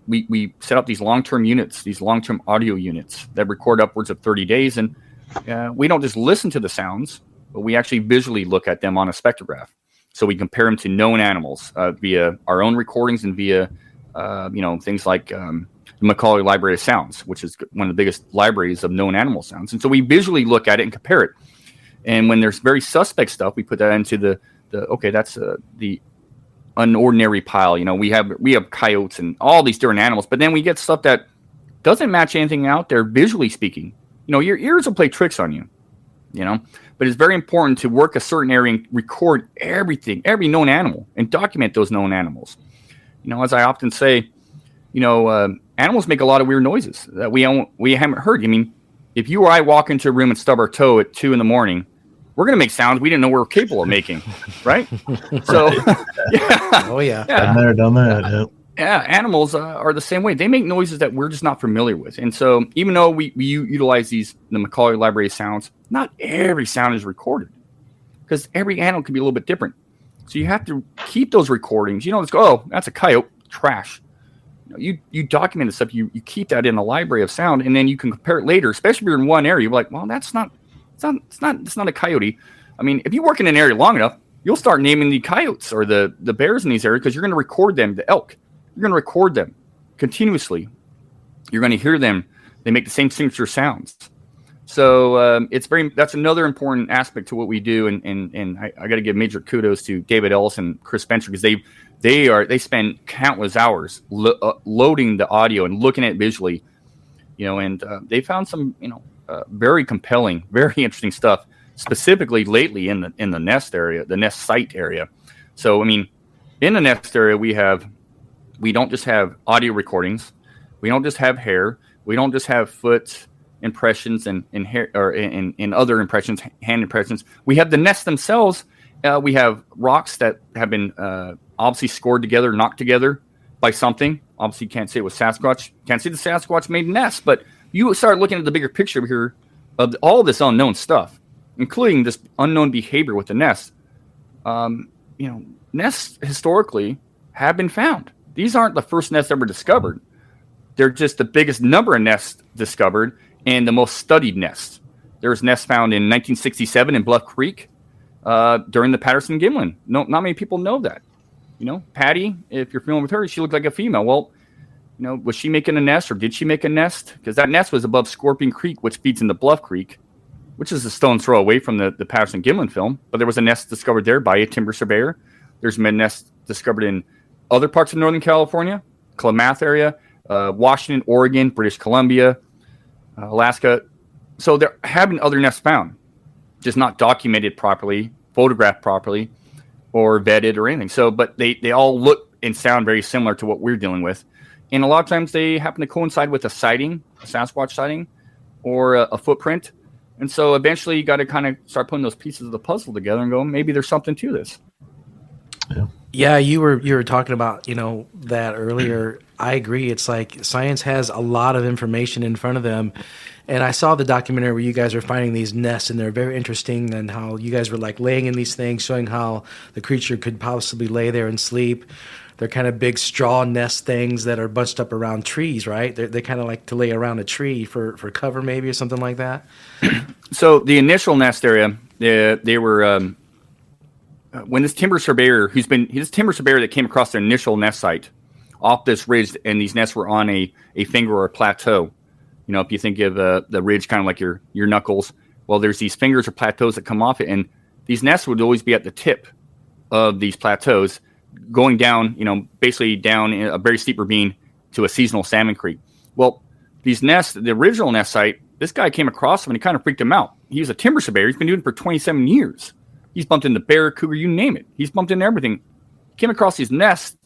we set up these long-term units, these long-term audio units that record upwards of 30 days. And we don't just listen to the sounds. but we actually visually look at them on a spectrograph. So we compare them to known animals via our own recordings and via, things like the Macaulay Library of Sounds, which is one of the biggest libraries of known animal sounds. And so we visually look at it and compare it. And when there's very suspect stuff, we put that into that's the unordinary pile. We have coyotes and all these different animals, but then we get stuff that doesn't match anything out there visually speaking. Your ears will play tricks on you, but it's very important to work a certain area and record everything, every known animal, and document those known animals. As I often say, animals make a lot of weird noises that we haven't heard. I mean, if you or I walk into a room and stub our toe at 2 a.m, we're going to make sounds we didn't know we were capable of making, right? So, yeah. Oh, yeah. Done that. Yeah, animals are the same way. They make noises that we're just not familiar with. And so even though we utilize the Macaulay Library of Sounds, not every sound is recorded because every animal can be a little bit different. So you have to keep those recordings. Let's go, oh, that's a coyote, trash. You document the stuff. You keep that in the library of sound, and then you can compare it later, especially if you're in one area. You're like, well, it's not a coyote. I mean, if you work in an area long enough, you'll start naming the coyotes or the bears in these areas because you're going to record them, the elk. You're going to record them continuously. You're going to hear them. They make the same signature sounds. So that's another important aspect to what we do. And I got to give major kudos to David Ellis and Chris Spencer because they spend countless hours loading the audio and looking at it visually, and they found some, very compelling, very interesting stuff, specifically lately in the nest area, the nest site area. So, I mean, in the nest area, we don't just have audio recordings. We don't just have hair. We don't just have foot impressions and hair or in other impressions, hand impressions. We have the nests themselves. We have rocks that have been obviously scored together, knocked together by something. Obviously, you can't say it was Sasquatch. Can't say the Sasquatch made a nest, but you start looking at the bigger picture here of all this unknown stuff, including this unknown behavior with the nest. Nests historically have been found. These aren't the first nests ever discovered. They're just the biggest number of nests discovered and the most studied nests. There was nests found in 1967 in Bluff Creek during the Patterson-Gimlin. Not many people know that. Patty, if you're familiar with her, she looked like a female. Well, was she making a nest or did she make a nest? Because that nest was above Scorpion Creek, which feeds into Bluff Creek, which is a stone's throw away from the Patterson-Gimlin film. But there was a nest discovered there by a timber surveyor. There's been nests discovered in other parts of Northern California, Klamath area, Washington, Oregon, British Columbia, Alaska. So there have been other nests found, just not documented properly, photographed properly, or vetted or anything. So, but they all look and sound very similar to what we're dealing with. And a lot of times they happen to coincide with a sighting, a Sasquatch sighting, or a footprint. And so eventually you got to kind of start putting those pieces of the puzzle together and go, maybe there's something to this. Yeah, you were talking about, that earlier. I agree. It's like science has a lot of information in front of them. And I saw the documentary where you guys are finding these nests, and they're very interesting, and how you guys were like laying in these things, showing how the creature could possibly lay there and sleep. They're kind of big straw nest things that are bunched up around trees, right? They kind of like to lay around a tree for cover maybe or something like that. So the initial nest area, they were... when this timber surveyor that came across their initial nest site off this ridge, and these nests were on a finger or a plateau. If you think of the ridge kind of like your knuckles, well, there's these fingers or plateaus that come off it, and these nests would always be at the tip of these plateaus, going down, basically down in a very steep ravine to a seasonal salmon creek. Well, these nests, the original nest site, this guy came across them and he kind of freaked him out. He was a timber surveyor. He's been doing it for 27 years. He's bumped into bear, cougar, you name it. He's bumped into everything. Came across these nests,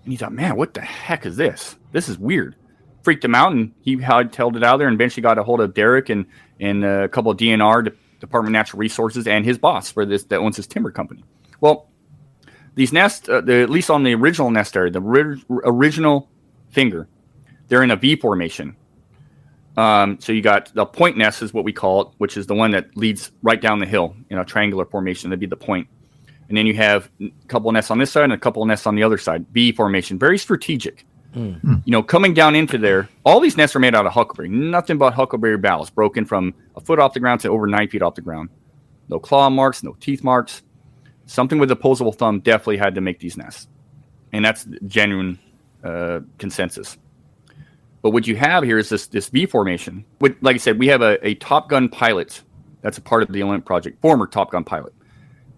and he thought, man, what the heck is this? This is weird. Freaked him out, and he held it out there, and eventually got a hold of Derek and a couple of DNR, Department of Natural Resources, and his boss that owns his timber company. Well, these nests, at least on the original nest area, the original finger, they're in a V formation. So you got the point nest is what we call it, which is the one that leads right down the hill in a triangular formation. That'd be the point. And then you have a couple of nests on this side and a couple of nests on the other side. V formation, very strategic. Coming down into there, all these nests are made out of huckleberry. Nothing but huckleberry boughs, broken from a foot off the ground to over 9 feet off the ground. no claw marks, no teeth marks. Something with opposable thumb definitely had to make these nests. And that's genuine consensus. But what you have here is this V formation. Like I said, we have a Top Gun pilot that's a part of the Olymp project, former Top Gun pilot.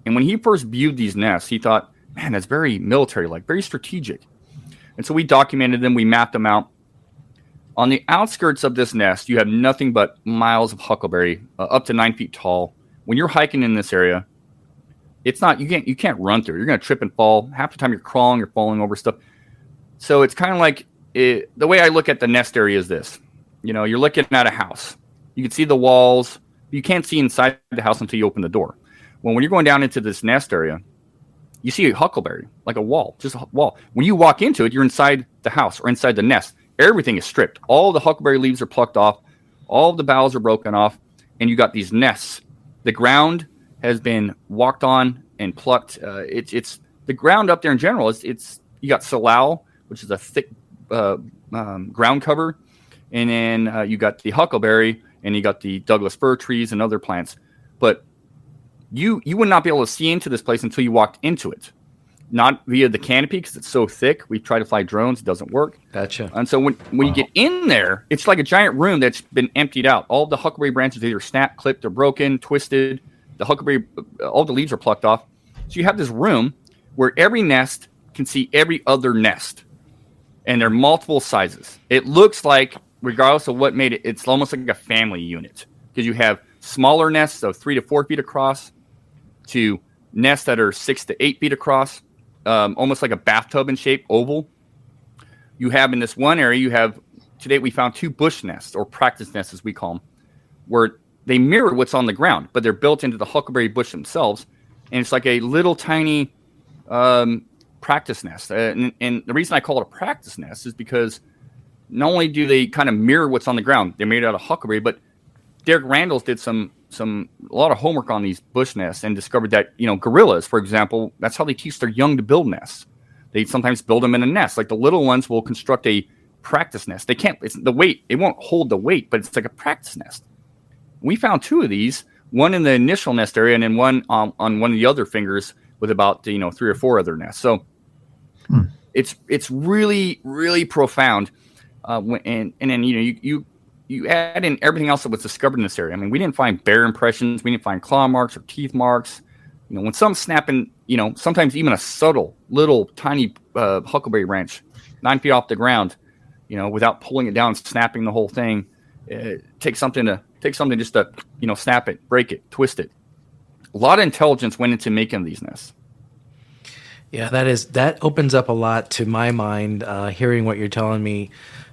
And when he first viewed these nests, he thought, man, that's very military-like, very strategic. And so we documented them, we mapped them out. On the outskirts of this nest, you have nothing but miles of huckleberry, up to 9 feet tall. When you're hiking in this area, you can't run through. You're going to trip and fall. Half the time you're crawling, you're falling over stuff. So it's kind of like the way I look at the nest area is this. You're looking at a house. You can see the walls. You can't see inside the house until you open the door. Well, when you're going down into this nest area, you see a huckleberry, like a wall, just a wall. When you walk into it, you're inside the house or inside the nest. Everything is stripped. All the huckleberry leaves are plucked off. All the boughs are broken off. And you got these nests. The ground has been walked on and plucked. It's the ground up there in general. It's you got salal, which is a thick ground cover, and then you got the huckleberry, and you got the Douglas fir trees and other plants. But you would not be able to see into this place until you walked into it, not via the canopy because it's so thick. We try to fly drones, it doesn't work. Gotcha. And so when you get in there, it's like a giant room that's been emptied out. All the huckleberry branches either snapped, clipped, or broken, twisted. The huckleberry, all the leaves are plucked off. So you have this room where every nest can see every other nest. And they're multiple sizes. It looks like, regardless of what made it, it's almost like a family unit. Because you have smaller nests of 3 to 4 feet across to nests that are 6 to 8 feet across. Almost like a bathtub in shape, oval. You have in this one area, today we found 2 bush nests, or practice nests as we call them, where they mirror what's on the ground, but they're built into the huckleberry bush themselves. And it's like a little tiny practice nest. And the reason I call it a practice nest is because not only do they kind of mirror what's on the ground, they're made out of huckleberry, but Derek Randalls did a lot of homework on these bush nests and discovered that, gorillas, for example, that's how they teach their young to build nests. They sometimes build them in a nest. Like the little ones will construct a practice nest. They can't, it's the weight, it won't hold the weight, but it's like a practice nest. We found 2 of these, one in the initial nest area and then one on one of the other fingers with about 3 or 4 other nests. So it's really, really profound. And then you add in everything else that was discovered in this area. I mean, we didn't find bear impressions, we didn't find claw marks or teeth marks. When something's snapping, sometimes even a subtle little tiny huckleberry branch 9 feet off the ground, without pulling it down, snapping the whole thing, it takes something just to snap it, break it, twist it. A lot of intelligence went into making these nests. Yeah, that opens up a lot to my mind, hearing what you're telling me.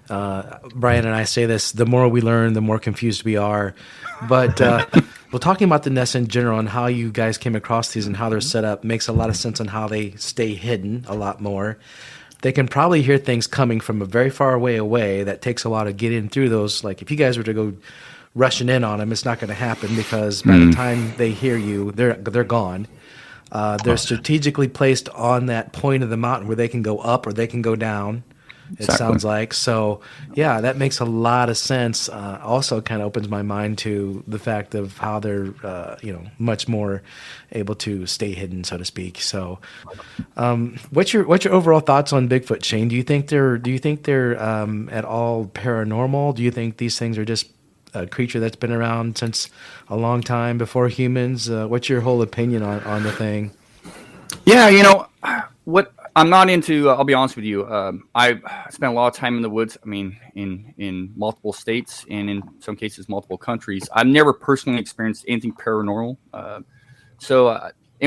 Brian and I say this, the more we learn, the more confused we are. But well, talking about the nests in general and how you guys came across these and how they're set up makes a lot of sense on how they stay hidden a lot more. They can probably hear things coming from a very far away that takes a while to get in through those. Like if you guys were to go rushing in on them, it's not going to happen because by the time they hear you, they're gone. They're strategically placed on that point of the mountain where they can go up or they can go down. It sounds like. So, yeah, that makes a lot of sense. Also kind of opens my mind to the fact of how they're, much more able to stay hidden, so to speak. So, what's your overall thoughts on Bigfoot, Shane? Do you think they're at all paranormal? Do you think these things are just a creature that's been around since a long time before humans? What's your whole opinion on the thing? Yeah, what I'm not into, I'll be honest with you. I spent a lot of time in the woods. I mean, in multiple states and in some cases multiple countries. I've never personally experienced anything paranormal. And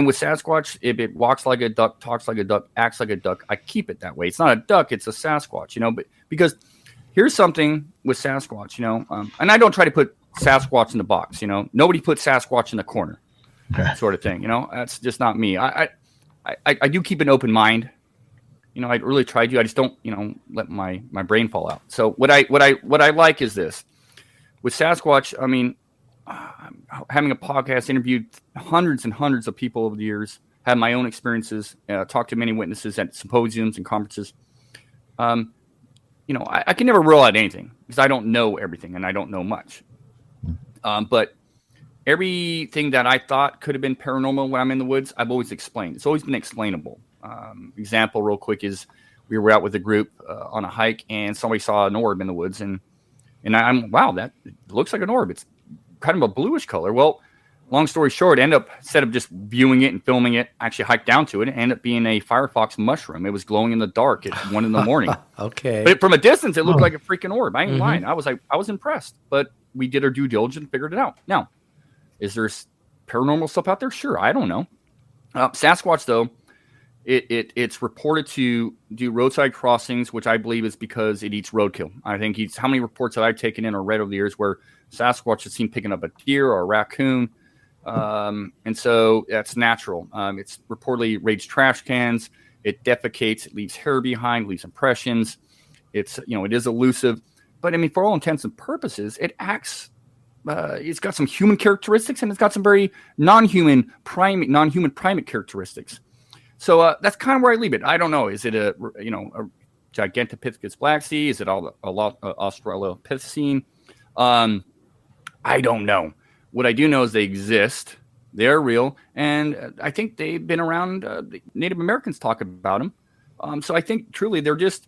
with Sasquatch, if it walks like a duck, talks like a duck, acts like a duck, I keep it that way. It's not a duck, it's a Sasquatch, but because here's something with Sasquatch, and I don't try to put Sasquatch in the box, nobody put Sasquatch in the corner, sort of thing, that's just not me. I do keep an open mind. I really try to. I just don't, let my brain fall out. So what I like is this. With Sasquatch, I mean, having a podcast, interviewed hundreds and hundreds of people over the years, had my own experiences, talked to many witnesses at symposiums and conferences. I can never rule out anything because I don't know everything and I don't know much. But everything that I thought could have been paranormal when I'm in the woods, I've always explained. It's always been explainable. Example real quick is we were out with a group on a hike, and somebody saw an orb in the woods, and wow, that looks like an orb. It's kind of a bluish color. Well, long story short, instead of just viewing it and filming it, I actually hiked down to it. It ended up being a Firefox mushroom. It was glowing in the dark at 1 a.m. Okay. But from a distance, it looked like a freaking orb. I ain't lying. I was impressed, but we did our due diligence and figured it out. Now, is there paranormal stuff out there? Sure. I don't know. Sasquatch, though, it's reported to do roadside crossings, which I believe is because it eats roadkill. I think how many reports that I've taken in or read over the years where Sasquatch is seen picking up a deer or a raccoon. And so that's natural. It's reportedly raids trash cans. It defecates, it leaves hair behind, leaves impressions. It is elusive, but I mean, for all intents and purposes, it acts, it's got some human characteristics and it's got some very non-human primate characteristics. So, that's kind of where I leave it. I don't know. Is it a Gigantopithecus blacksea? Is it Australopithecine? I don't know. What I do know is they exist. They're real. And I think they've been around. Native Americans talk about them. So I think truly they're just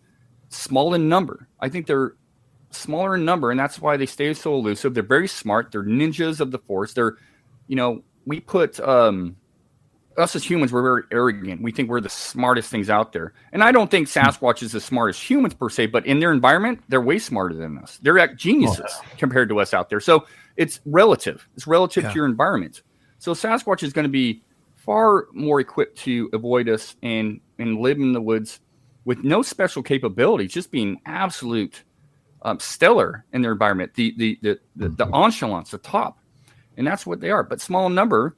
small in number. I think they're smaller in number, and that's why they stay so elusive. They're very smart. They're ninjas of the forest. We put us as humans, we're very arrogant. We think we're the smartest things out there. And I don't think Sasquatch is as smart as humans per se, but in their environment, they're way smarter than us. They're geniuses compared to us out there. So it's relative. It's relative to your environment. So Sasquatch is going to be far more equipped to avoid us and live in the woods with no special capabilities, just being absolute stellar in their environment. The echelons, the top. And that's what they are, but small in number.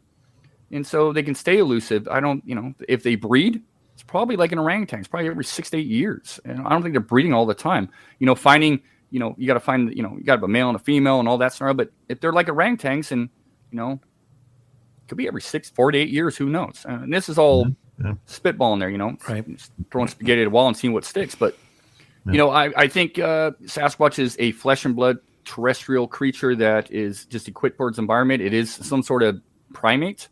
And so they can stay elusive. I don't, if they breed, it's probably like an orangutan. It's probably every 6 to 8 years. And I don't think they're breeding all the time. Finding, you got to find, you got to have a male and a female and all that scenario. But if they're like orangutans and, it could be every 4 to 8 years, who knows? And this is all spitballing there, right. Just throwing spaghetti at a wall and seeing what sticks. But, I think Sasquatch is a flesh and blood terrestrial creature that is just equipped for its environment. It is some sort of primate.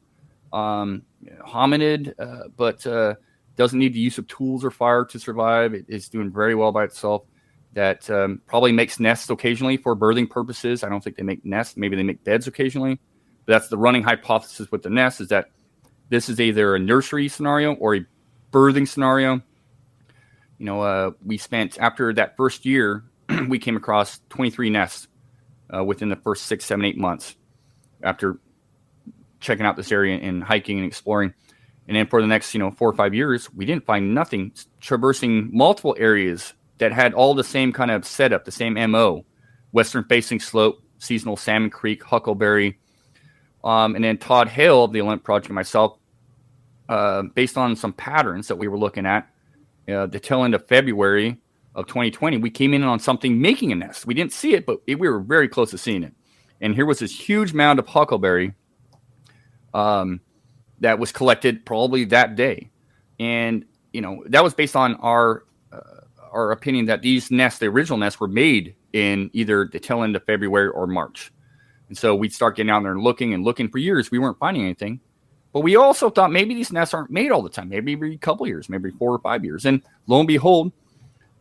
Hominid, but doesn't need the use of tools or fire to survive. It's doing very well by itself. That probably makes nests occasionally for birthing purposes. I don't think they make nests. Maybe they make beds occasionally. But that's the running hypothesis with the nest, is that this is either a nursery scenario or a birthing scenario. We spent, after that first year, we came across 23 nests within the first 6, 7, 8 months after checking out this area and hiking and exploring. And then for the next, 4 or 5 years, we didn't find nothing, traversing multiple areas that had all the same kind of setup, the same MO, western facing slope, seasonal Salmon Creek, Huckleberry. And then Todd Hale of the Olymp Project and myself, based on some patterns that we were looking at, the tail end of February of 2020, we came in on something making a nest. We didn't see it, but we were very close to seeing it. And here was this huge mound of Huckleberry that was collected probably that day. And, that was based on our opinion that these nests, the original nests, were made in either the tail end of February or March. And so we'd start getting out there and looking for years. We weren't finding anything. But we also thought maybe these nests aren't made all the time. Maybe every couple of years, maybe 4 or 5 years. And lo and behold,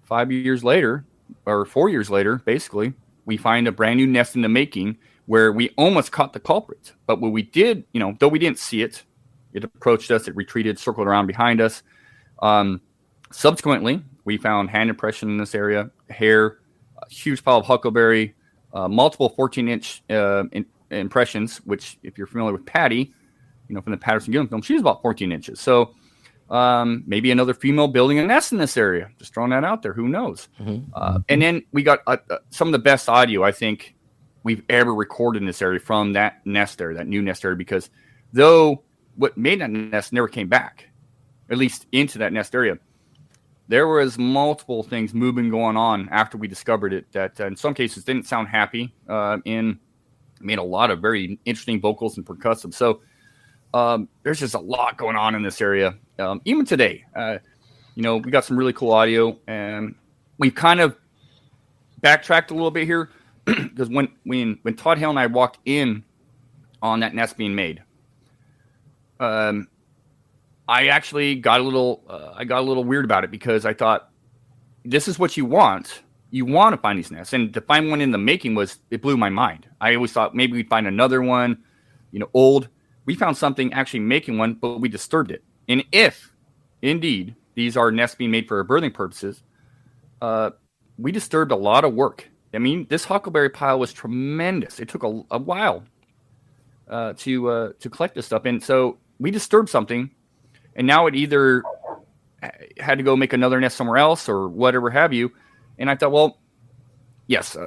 5 years later, or 4 years later, basically, we find a brand new nest in the making where we almost caught the culprit. But what we did, though we didn't see it, it approached us, it retreated, circled around behind us. Subsequently, we found hand impression in this area, hair, a huge pile of Huckleberry, multiple 14-inch impressions, which, if you're familiar with Patty, from the Patterson-Gilliam film, she's about 14 inches. So maybe another female building a nest in this area. Just throwing that out there. Who knows? Mm-hmm. And then we got some of the best audio, I think, we've ever recorded in this area from that nest area, that new nest area, because though what made that nest never came back, at least into that nest area, there was multiple things going on after we discovered it that in some cases didn't sound happy and made a lot of very interesting vocals and percussive. So there's just a lot going on in this area. Even today, we got some really cool audio, and we've kind of backtracked a little bit here because when Todd Hale and I walked in on that nest being made. I actually got a little weird about it because I thought, this is what you want. You want to find these nests, and to find one in the making it blew my mind. I always thought maybe we'd find another one, old. We found something actually making one, but we disturbed it. And if indeed these are nests being made for birthing purposes, we disturbed a lot of work. I mean, this huckleberry pile was tremendous. It took a while to collect this stuff, and so we disturbed something, and now it either had to go make another nest somewhere else or whatever have you. And I thought, well, yes,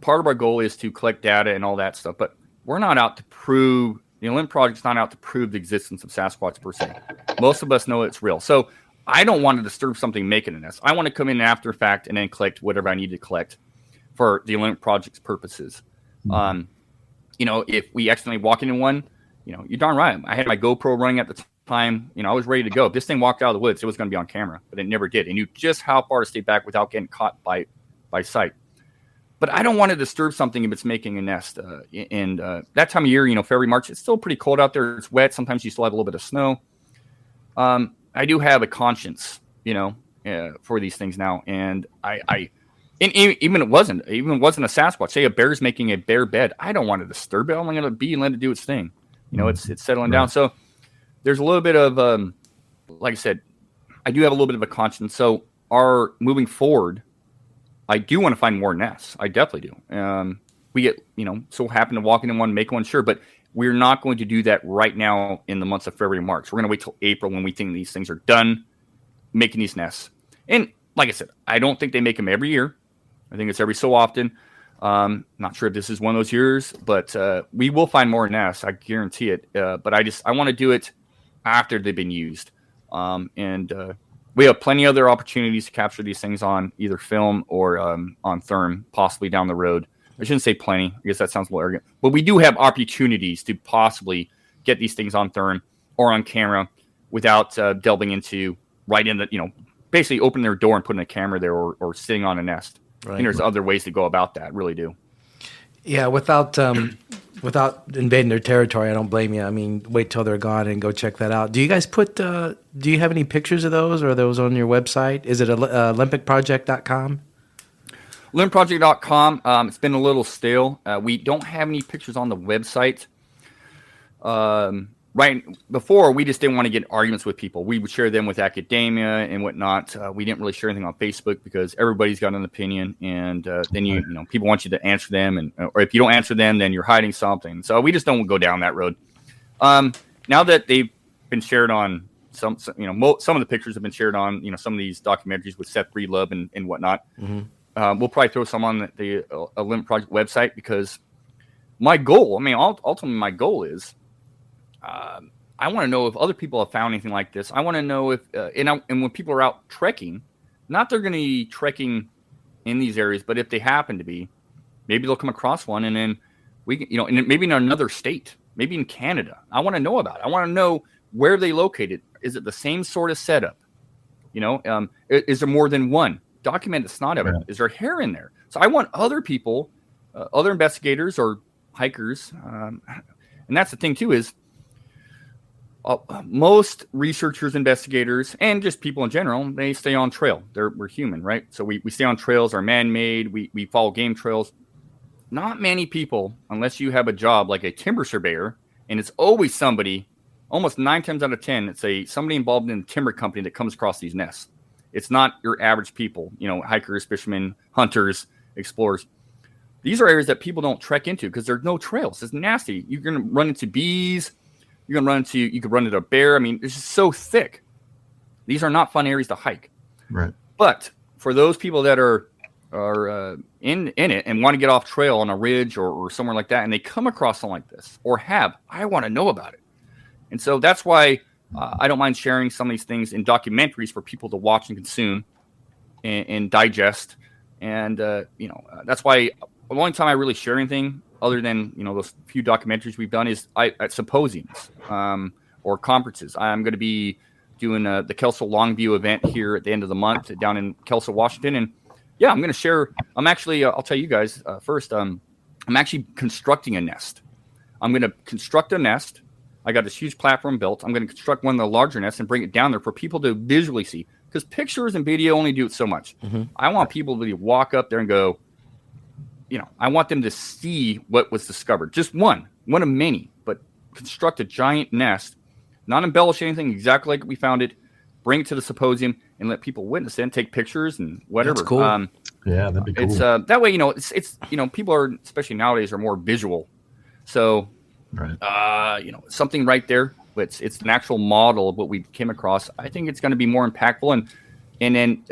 part of our goal is to collect data and all that stuff, but we're not out to prove, the Olymp Project's not out to prove the existence of Sasquatch per se. Most of us know it's real. So I don't want to disturb something making a nest. I want to come in after fact and then collect whatever I need to collect for the Olymp Project's purposes. Mm-hmm. If we accidentally walk into one, you're darn right. I had my GoPro running at the time. I was ready to go. If this thing walked out of the woods, it was going to be on camera, but it never did. And knew just how far to stay back without getting caught by sight. But I don't want to disturb something if it's making a nest. And that time of year, February, March, it's still pretty cold out there. It's wet. Sometimes you still have a little bit of snow. I do have a conscience, for these things now. And even it wasn't a Sasquatch. Say a bear's making a bear bed. I don't want to disturb it. I'm going to be and let it do its thing. It's settling down. So there's a little bit of, like I said, I do have a little bit of a conscience. So moving forward, I do want to find more nests. I definitely do. We get, so happen to walk into one, make one, sure. But we're not going to do that right now in the months of February and March. We're going to wait till April when we think these things are done making these nests. And like I said, I don't think they make them every year. I think it's every so often. Not sure if this is one of those years, but we will find more nests. I guarantee it. But I want to do it after they've been used. And we have plenty of other opportunities to capture these things on either film or on therm, possibly down the road. I shouldn't say plenty. I guess that sounds a little arrogant. But we do have opportunities to possibly get these things on therm or on camera without delving into right in the, basically opening their door and putting a camera there or sitting on a nest. Right. And there's other ways to go about that, really do. Yeah, without invading their territory, I don't blame you. I mean, wait till they're gone and go check that out. Do you guys do you have any pictures of those, or are those on your website? Is it olympicproject.com? olympicproject.com. It's been a little stale. We don't have any pictures on the website. Right before, we just didn't want to get arguments with people. We would share them with academia and whatnot. We didn't really share anything on Facebook because everybody's got an opinion, and then people want you to answer them, or if you don't answer them, then you're hiding something. So we just don't go down that road. Now that they've been shared on some of the pictures have been shared on some of these documentaries with Seth Breedlove and whatnot. Mm-hmm. We'll probably throw some on the Olymp Project website because my goal, ultimately my goal is. I want to know if other people have found anything like this. I want to know if, and when people are out trekking, not they're going to be trekking in these areas, but if they happen to be, maybe they'll come across one, and then we can, and maybe in another state, maybe in Canada. I want to know about it. I want to know where they located. Is it the same sort of setup? Is there more than one? Document it's not evident. Is there hair in there? So I want other people, other investigators or hikers, and that's the thing too is. Most researchers, investigators, and just people in general, they stay on trail. We're human, right? So we stay on trails, are man-made. We follow game trails. Not many people, unless you have a job like a timber surveyor, and it's always somebody, almost 9 times out of 10, it's somebody involved in a timber company that comes across these nests. It's not your average people, hikers, fishermen, hunters, explorers. These are areas that people don't trek into because there's no trails. It's nasty. You're going to run into bees. You could run into a bear. It's just so thick. These are not fun areas to hike. Right. But for those people that are in it and want to get off trail on a ridge or somewhere like that, and they come across something like this I want to know about it. And so that's why I don't mind sharing some of these things in documentaries for people to watch and consume and digest. And, that's why the only time I really share anything other than those few documentaries we've done is at symposiums or conferences. I'm going to be doing the Kelso Longview event here at the end of the month down in Kelso, Washington, and I'm going to share. I'm actually I'll tell you guys first. I'm actually constructing a nest. I'm going to construct a nest. I got this huge platform built. I'm going to construct one of the larger nests and bring it down there for people to visually see. Because pictures and video only do it so much. Mm-hmm. I want people to walk up there and go, I want them to see what was discovered. Just one of many, but construct a giant nest, not embellish anything, exactly like we found it, bring it to the symposium and let people witness it and take pictures and whatever. That's cool. Yeah, that'd be cool. It's that way, it's people are, especially nowadays, are more visual. So, right. Something right there. It's an actual model of what we came across. I think it's going to be more impactful. And then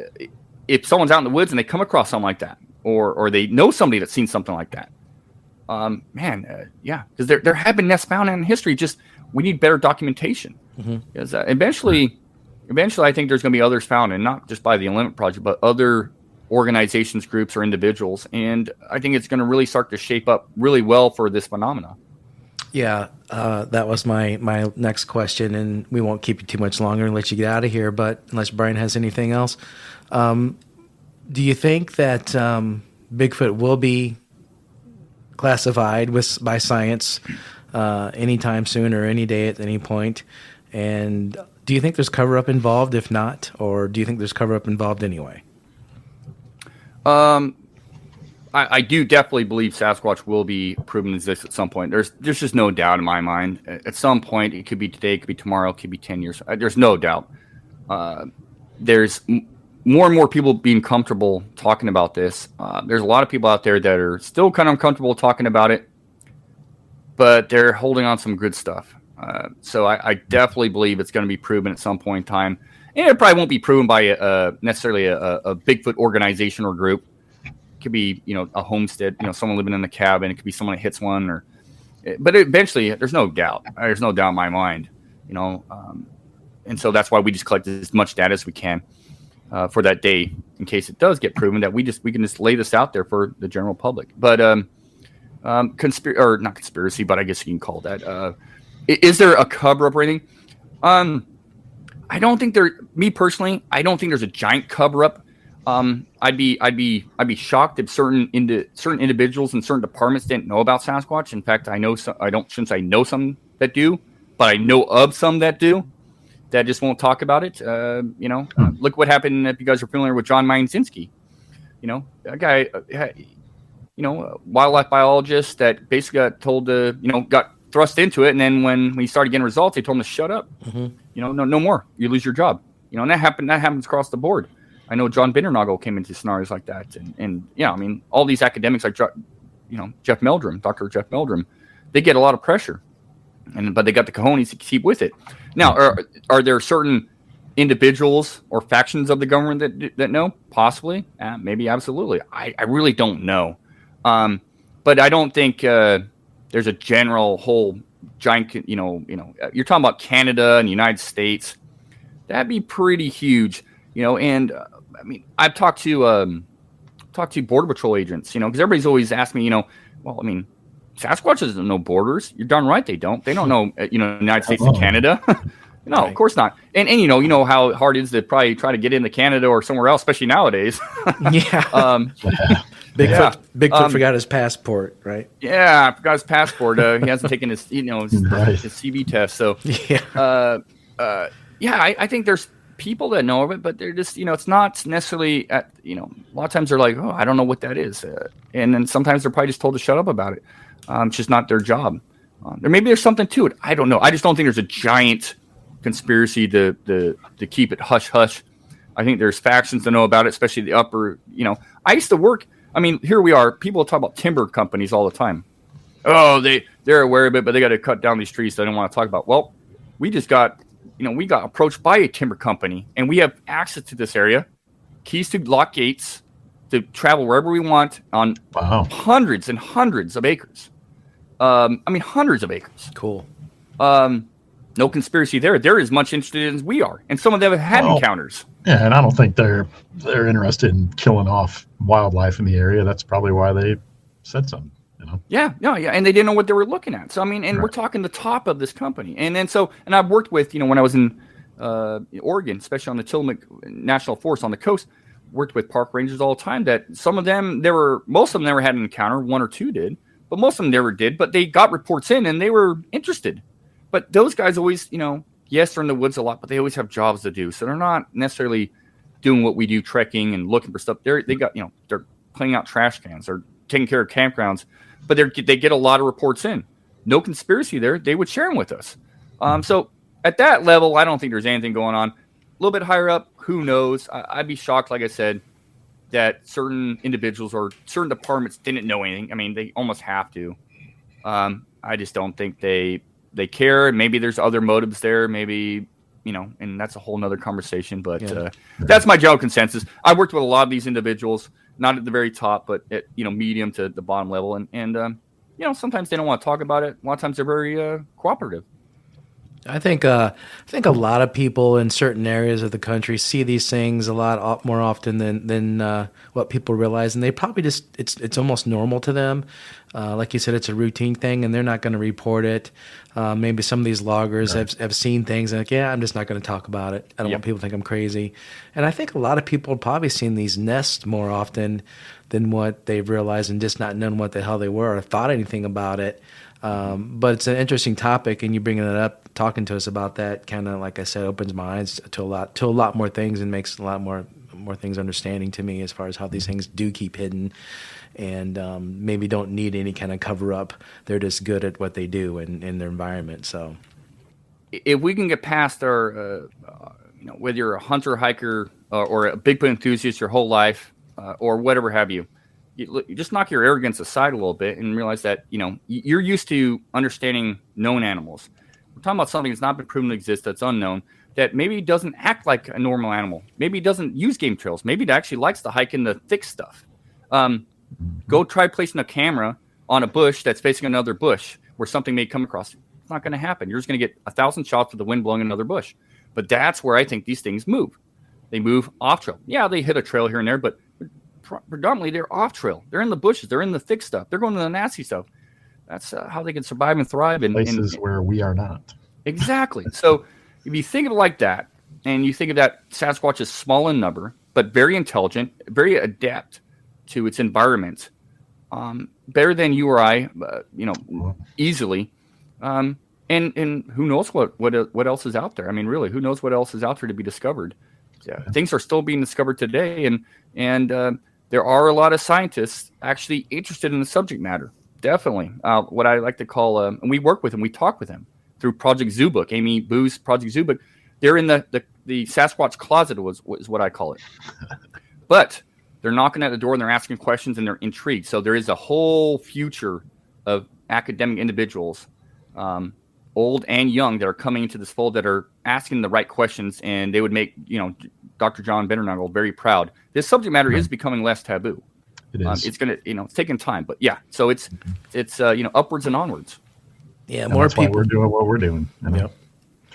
if someone's out in the woods and they come across something like that, or they know somebody that's seen something like that, because there have been nests found in history. Just we need better documentation. Because eventually, I think there's going to be others found, and not just by the Olympic Project, but other organizations, groups, or individuals. And I think it's going to really start to shape up really well for this phenomena. Yeah, that was my next question, and we won't keep you too much longer and let you get out of here. But unless Brian has anything else, do you think that Bigfoot will be classified by science anytime soon or any day at any point? And do you think there's cover-up involved? If not, or do you think there's cover-up involved anyway? I do definitely believe Sasquatch will be proven to exist at some point. There's just no doubt in my mind. At some point, it could be today, it could be tomorrow, it could be 10 years. There's no doubt. There's more and more people being comfortable talking about this. There's a lot of people out there that are still kind of uncomfortable talking about it, but they're holding on some good stuff. So I definitely believe it's going to be proven at some point in time. And it probably won't be proven by necessarily a Bigfoot organization or group. It could be, a homestead, someone living in a cabin. It could be someone that hits one, but eventually, there's no doubt. There's no doubt in my mind, and so that's why we just collect as much data as we can for that day, in case it does get proven, that we can just lay this out there for the general public. But not conspiracy, but I guess you can call that. Is there a cover up or anything? I don't think me personally, I don't think there's a giant cover up. I'd be shocked if certain individuals in certain departments didn't know about Sasquatch. In fact, I know some that do, but I know of some that do, that just won't talk about it. Look what happened, if you guys are familiar with John Meinzinski. That guy, a wildlife biologist that basically got told to, got thrust into it, and then when he started getting results, they told him to shut up. No more. You lose your job. And that happens across the board. I know John Bindernagel came into scenarios like that, and all these academics like Jeff Meldrum, Dr. Jeff Meldrum, they get a lot of pressure, but they got the cojones to keep with it. Now, are there certain individuals or factions of the government that know? Possibly, maybe, absolutely. I really don't know, but I don't think there's a general whole giant. You're talking about Canada and the United States. That'd be pretty huge, and. I've talked to Border Patrol agents, because everybody's always asked me, Sasquatch doesn't know borders. You're darn right they don't. They don't know, United States and Canada. No, right. Of course not. And you know how hard it is to probably try to get into Canada or somewhere else, especially nowadays. Bigfoot forgot his passport, right? Yeah, I forgot his passport. He hasn't taken his, his CV test. So, I think there's people that know of it, but they're just, it's not necessarily a lot of times they're like, oh, I don't know what that is. And then sometimes they're probably just told to shut up about it. It's just not their job. Maybe there's something to it. I don't know. I just don't think there's a giant conspiracy to keep it hush hush. I think there's factions that know about it, especially the upper, I used to work. Here we are. People talk about timber companies all the time. Oh, they're aware of it, but they got to cut down these trees. So they don't want to talk about. Well, we just got, we got approached by a timber company, and we have access to this area, keys to lock gates, to travel wherever we want on hundreds and hundreds of acres. Hundreds of acres. Cool. No conspiracy there. They're as much interested as we are, and some of them have had encounters. Yeah, and I don't think they're interested in killing off wildlife in the area. That's probably why they said something. Yeah, and they didn't know what they were looking at. So we're talking the top of this company, and I've worked with when I was in Oregon, especially on the Tillamook National Forest on the coast, worked with park rangers all the time. That most of them never had an encounter. One or two did, but most of them never did. But they got reports in and they were interested. But those guys always, yes, they're in the woods a lot, but they always have jobs to do. So they're not necessarily doing what we do, trekking and looking for stuff. They're cleaning out trash cans, they're taking care of campgrounds, but they get a lot of reports in. No conspiracy there. They would share them with us. So at that level, I don't think there's anything going on. A little bit higher up, who knows? I'd be shocked, like I said, that certain individuals or certain departments didn't know anything. I mean, they almost have to. I just don't think they care. Maybe there's other motives there. Maybe, and that's a whole nother conversation. But that's my general consensus. I worked with a lot of these individuals, not at the very top, but at medium to the bottom level. And sometimes they don't want to talk about it. A lot of times they're very cooperative. I think a lot of people in certain areas of the country see these things a lot more often than what people realize, and they probably just it's almost normal to them. Like you said, it's a routine thing, and they're not going to report it. Maybe some of these loggers have seen things and I'm just not going to talk about it. I don't want people to think I'm crazy. And I think a lot of people have probably seen these nests more often than what they've realized and just not known what the hell they were or thought anything about it. But it's an interesting topic, and you bringing it up, talking to us about that, kind of like I said, opens my eyes to a lot more things and makes a lot more things understanding to me as far as how these things do keep hidden, and maybe don't need any kind of cover up. They're just good at what they do in their environment. So, if we can get past our, whether you're a hunter, hiker, or a Bigfoot enthusiast your whole life, or whatever have you. You just knock your arrogance aside a little bit and realize that, you're used to understanding known animals. We're talking about something that's not been proven to exist, that's unknown, that maybe doesn't act like a normal animal. Maybe it doesn't use game trails. Maybe it actually likes to hike in the thick stuff. Go try placing a camera on a bush that's facing another bush where something may come across. It's not going to happen. You're just going to get 1,000 shots with the wind blowing another bush. But that's where I think these things move. They move off trail. Yeah, they hit a trail here and there, but predominantly they're off trail. They're in the bushes. They're in the thick stuff. They're going to the nasty stuff. That's how they can survive and thrive in places where we are not. Exactly. So if you think of it like that, and you think of that Sasquatch is small in number, but very intelligent, very adept to its environment, better than you or I, easily. And who knows what else is out there? I mean, really, who knows what else is out there to be discovered? Things are still being discovered today, and there are a lot of scientists actually interested in the subject matter. Definitely. What I like to call, and we work with them, we talk with them through Project Zoo Book, Amy Boo's Project Zoo Book. They're in the Sasquatch closet is what I call it. But they're knocking at the door and they're asking questions and they're intrigued. So there is a whole future of academic individuals, old and young, that are coming into this fold that are asking the right questions, and they would make, Dr. John Bennernagel very proud. This subject matter is becoming less taboo. It is. It's gonna, it's taking time, but so it's upwards and onwards. Yeah, and more that's people. Why we're doing what we're doing. Yep.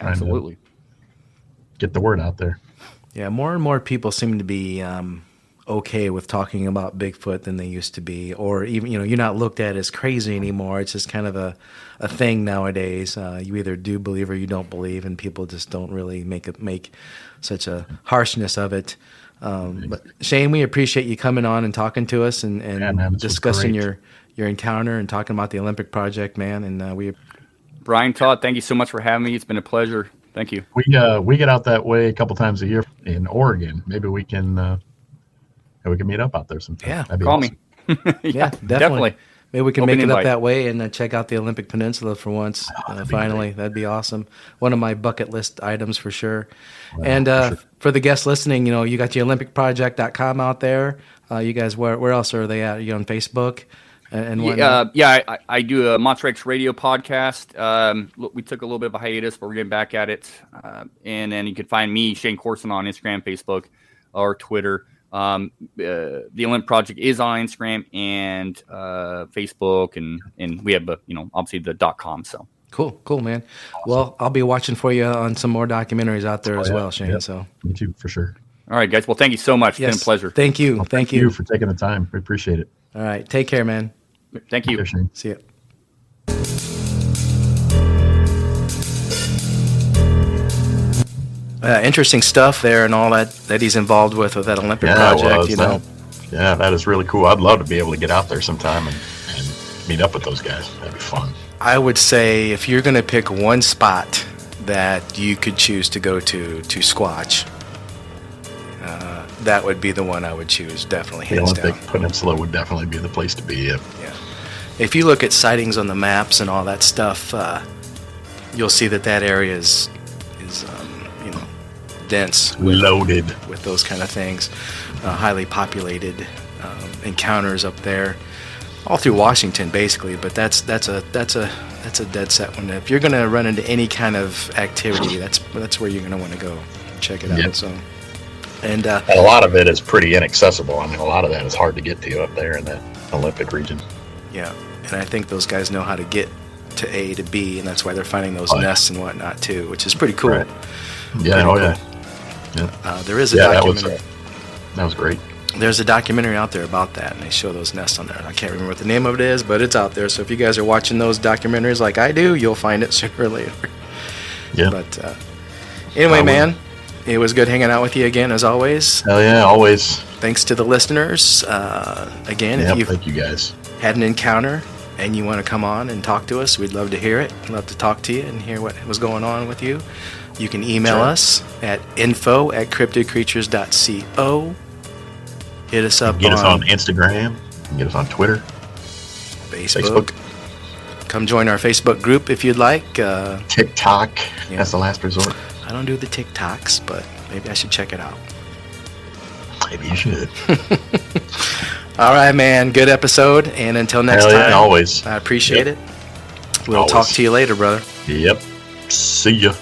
Absolutely. Get the word out there. Yeah, more and more people seem to be okay with talking about Bigfoot than they used to be, or even you're not looked at as crazy anymore. It's just kind of a thing nowadays. You either do believe or you don't believe, and people just don't really make such a harshness of it. But Shane, we appreciate you coming on and talking to us and discussing your encounter and talking about the Olympic project, man. And Brian, Todd, thank you so much for having me. It's been a pleasure. Thank you. We get out that way a couple times a year in Oregon. Maybe we can meet up out there sometime. Yeah, call me. Yeah, definitely. Maybe we can Open make it invite. up that way and check out the Olympic Peninsula for once. Finally, that'd be awesome. One of my bucket list items for sure. Well, and for sure. For the guests listening, you got your OlympicProject.com out there. You guys, where else are they at? Are you on Facebook? And I do a Monster Radio podcast. We took a little bit of a hiatus, but we're getting back at it. And then you can find me, Shane Corson, on Instagram, Facebook, or Twitter. The Olympic Project is on Instagram and Facebook, and we have obviously the .com. So cool, man. Awesome. Well, I'll be watching for you on some more documentaries out there as well, Shane. Yep. So me too, for sure. All right, guys. Well, thank you so much. It's been a pleasure. Thank you. Well, thank you for taking the time. We appreciate it. All right, take care, man. Thank you. Take care, Shane. See ya. Interesting stuff there and all that he's involved with that Olympic project. Yeah, that is really cool. I'd love to be able to get out there sometime and meet up with those guys. That'd be fun. I would say if you're going to pick one spot that you could choose to go to Squatch, that would be the one I would choose, definitely, The hands Olympic down. Peninsula would definitely be the place to be. Yeah. If you look at sightings on the maps and all that stuff, you'll see that area is dense, Loaded. with those kind of things. Highly populated encounters up there, all through Washington, basically. But that's a dead set one. If you're going to run into any kind of activity, that's where you're going to want to go check it out. Yep. So, and And a lot of it is pretty inaccessible. I mean, a lot of that is hard to get to up there in that Olympic region. yeah, and I think those guys know how to get to A to B, and that's why they're finding those Oh, yeah. nests and whatnot too, which is pretty cool. Right. Yeah, Pretty yeah. cool. Yeah. There is a That was documentary. that was great. There's a documentary out there about that, and they show those nests on there. I can't remember what the name of it is, but it's out there. So if you guys are watching those documentaries like I do, you'll find it sooner or later. Yeah. But anyway, man, it was good hanging out with you again, as always. Hell yeah, always. Thanks to the listeners. Again, Yeah, if you've thank you guys. had an encounter and you want to come on and talk to us, we'd love to hear it. Love to talk to you and hear what was going on with you. You can email Sure. us at info@cryptidcreatures.co. Hit us up Get us on Instagram. Get us on Twitter. Facebook. Come join our Facebook group if you'd like. TikTok. Yeah. That's the last resort. I don't do the TikToks, but maybe I should check it out. Maybe you should. All right, man. Good episode. And until next Hell yeah, time, always. I appreciate Yep. it. We'll Always. talk to you later, brother. Yep. See ya.